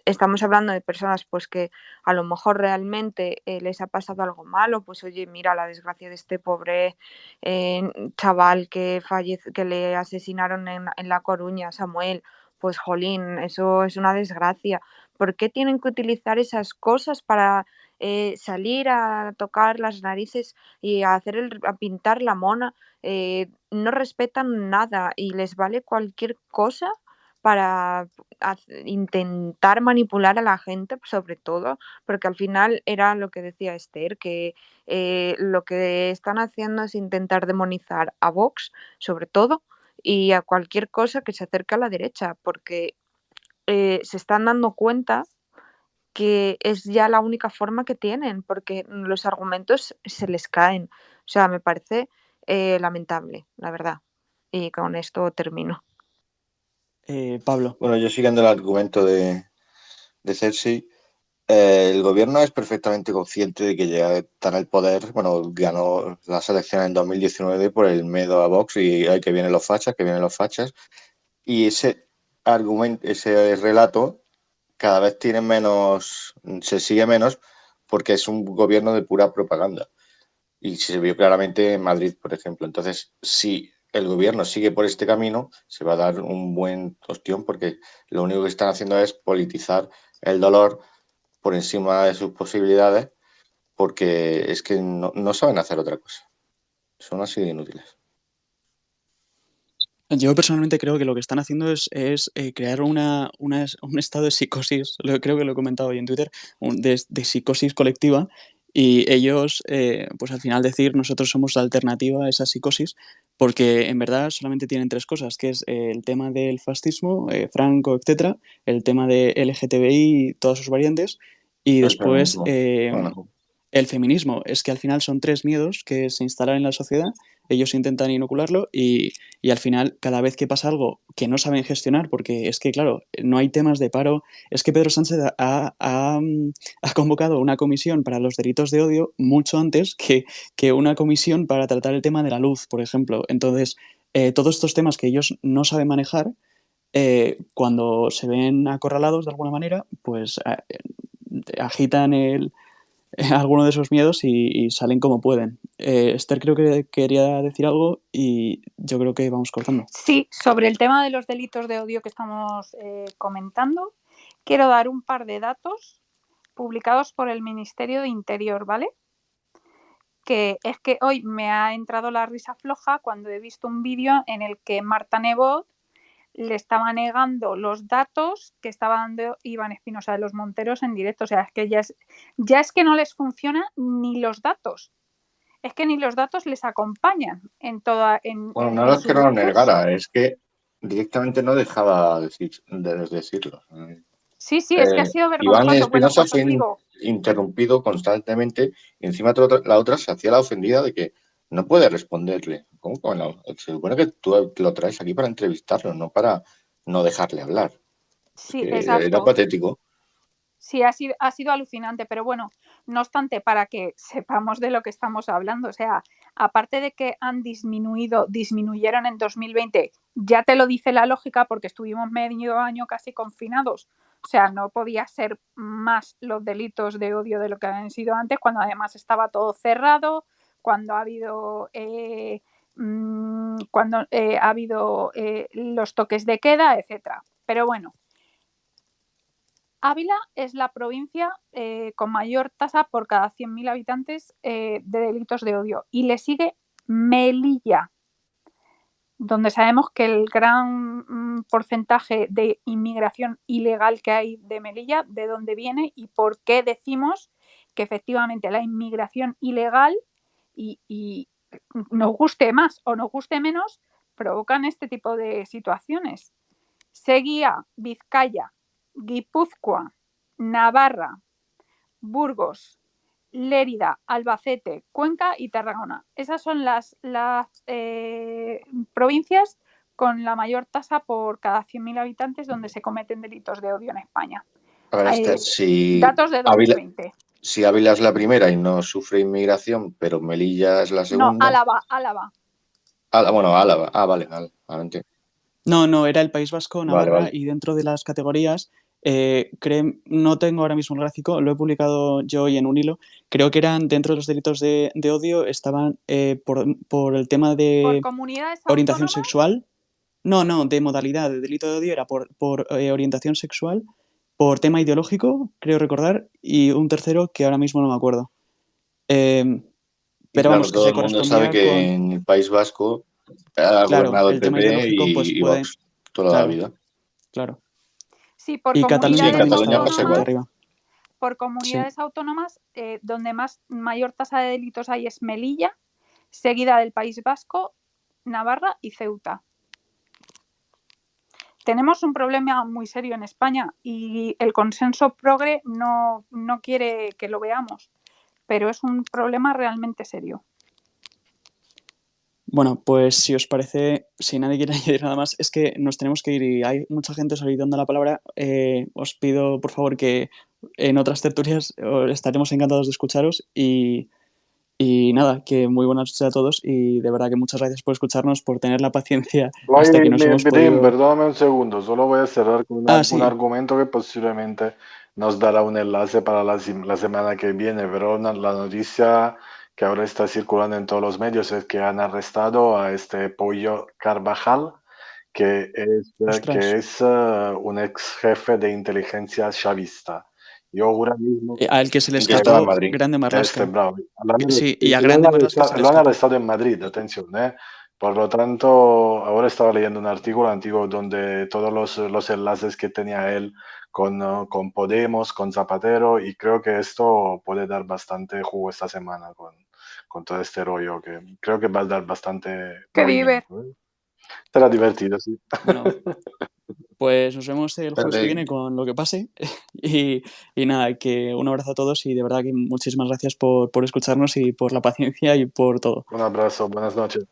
estamos hablando de personas pues que a lo mejor realmente les ha pasado algo malo, pues oye, mira la desgracia de este pobre chaval que le asesinaron en La Coruña, Samuel, pues jolín, eso es una desgracia. ¿Por qué tienen que utilizar esas cosas para salir a tocar las narices y a pintar la mona? No respetan nada y les vale cualquier cosa para intentar manipular a la gente, sobre todo, porque al final era lo que decía Esther, que lo que están haciendo es intentar demonizar a Vox, sobre todo, y a cualquier cosa que se acerque a la derecha, porque se están dando cuenta que es ya la única forma que tienen, porque los argumentos se les caen. O sea, me parece lamentable, la verdad. Y con esto termino. Pablo. Bueno, yo siguiendo el argumento de Cersei, el gobierno es perfectamente consciente de que ya está en el poder. Bueno, ganó las elecciones en 2019 por el miedo a Vox y ay, que vienen los fachas, que vienen los fachas. Y ese argumento, ese relato cada vez tiene menos, se sigue menos porque es un gobierno de pura propaganda. Y se vio claramente en Madrid, por ejemplo. Entonces, si el gobierno sigue por este camino, se va a dar un buen ostión porque lo único que están haciendo es politizar el dolor por encima de sus posibilidades porque es que no saben hacer otra cosa. Son así de inútiles. Yo personalmente creo que lo que están haciendo es crear un estado de psicosis, creo que lo he comentado hoy en Twitter, de psicosis colectiva, y ellos, pues al final decir nosotros somos la alternativa a esa psicosis, porque en verdad solamente tienen tres cosas, que es el tema del fascismo, Franco, etcétera, el tema de LGTBI y todas sus variantes, y El después feminismo. Bueno, el feminismo. Es que al final son tres miedos que se instalan en la sociedad, ellos intentan inocularlo y al final, cada vez que pasa algo que no saben gestionar, porque es que, claro, no hay temas de paro, es que Pedro Sánchez ha convocado una comisión para los delitos de odio mucho antes que una comisión para tratar el tema de la luz, por ejemplo. Entonces, todos estos temas que ellos no saben manejar, cuando se ven acorralados de alguna manera, pues agitan alguno de esos miedos y salen como pueden. Esther creo que quería decir algo y yo creo que vamos cortando. Sí, sobre el tema de los delitos de odio que estamos comentando, quiero dar un par de datos publicados por el Ministerio de Interior, ¿vale? Que es que hoy me ha entrado la risa floja cuando he visto un vídeo en el que Marta Nebot le estaba negando los datos que estaba dando Iván Espinosa de los Monteros en directo. O sea, es que ya es que no les funciona ni los datos. Es que ni los datos les acompañan en toda bueno, no es que no lo negara, es que directamente no dejaba de decirlo. Sí, es que ha sido vergonzoso. Iván Espinosa Bueno, pues fue os digo, interrumpido constantemente y encima la otra se hacía la ofendida de que no puede responderle. ¿Cómo? Bueno, se supone que tú lo traes aquí para entrevistarlo, no para no dejarle hablar. sí, Es que exacto. era patético. Sí, ha sido alucinante, pero bueno, no obstante, para que sepamos de lo que estamos hablando, o sea, aparte de que disminuyeron en 2020, ya te lo dice la lógica porque estuvimos medio año casi confinados, o sea, no podía ser más los delitos de odio de lo que habían sido antes, cuando además estaba todo cerrado, cuando ha habido los toques de queda, etcétera. Pero bueno. Ávila es la provincia con mayor tasa por cada 100.000 habitantes de delitos de odio y le sigue Melilla, donde sabemos que el gran porcentaje de inmigración ilegal que hay de Melilla, de dónde viene y por qué decimos que efectivamente la inmigración ilegal y nos guste más o nos guste menos, provocan este tipo de situaciones. Seguía Vizcaya, Guipúzcoa, Navarra, Burgos, Lérida, Albacete, Cuenca y Tarragona. Esas son las provincias con la mayor tasa por cada 100.000 habitantes donde se cometen delitos de odio en España. A ver, datos de 2020. Si Ávila es la primera y no sufre inmigración, pero Melilla es la segunda. No, Álava. Bueno, Álava. Vale. No, era el País Vasco, Navarra, vale. y dentro de las categorías, no tengo ahora mismo el gráfico, lo he publicado yo hoy en un hilo, creo que eran dentro de los delitos de odio, estaban por el tema de orientación sexual, no, de modalidad, de delito de odio era por orientación sexual, por tema ideológico, creo recordar, y un tercero que ahora mismo no me acuerdo. Pero claro, vamos, que todo se el mundo correspondía sabe que en el País Vasco ha gobernado el tema PP ideológico, pues y Vox toda la vida. Claro. Sí, por y Cataluña también está bastante arriba. Por comunidades autónomas, donde mayor tasa de delitos hay es Melilla, seguida del País Vasco, Navarra y Ceuta. Tenemos un problema muy serio en España y el consenso progre no quiere que lo veamos, pero es un problema realmente serio. Bueno, pues si os parece, si nadie quiere añadir nada más, es que nos tenemos que ir y hay mucha gente solicitando la palabra. Os pido, por favor, que en otras tertulias estaremos encantados de escucharos y nada, que muy buenas noches a todos y de verdad que muchas gracias por escucharnos, por tener la paciencia hasta que nos hemos Brim, podido... perdóname un segundo, solo voy a cerrar con un Sí, argumento que posiblemente nos dará un enlace para la semana que viene, pero la noticia que ahora está circulando en todos los medios es que han arrestado a este Pollo Carvajal, que ostras, es un ex jefe de inteligencia chavista. Yo ahora mismo, al que se le Y que estaba en escapó Madrid. Grande Marlaska. bravo. Sí, y a Grande Marlaska se le Lo han escapó. arrestado en Madrid, atención, ¿eh? Por lo tanto, ahora estaba leyendo un artículo antiguo donde todos los enlaces que tenía él con Podemos, con Zapatero, y creo que esto puede dar bastante jugo esta semana con todo este rollo, que creo que va a dar bastante ¡Qué diver! movimiento, ¿eh? Será divertido, sí. Bueno, pues nos vemos el jueves que viene con lo que pase y nada, que un abrazo a todos y de verdad que muchísimas gracias por escucharnos y por la paciencia y por todo. Un abrazo, buenas noches.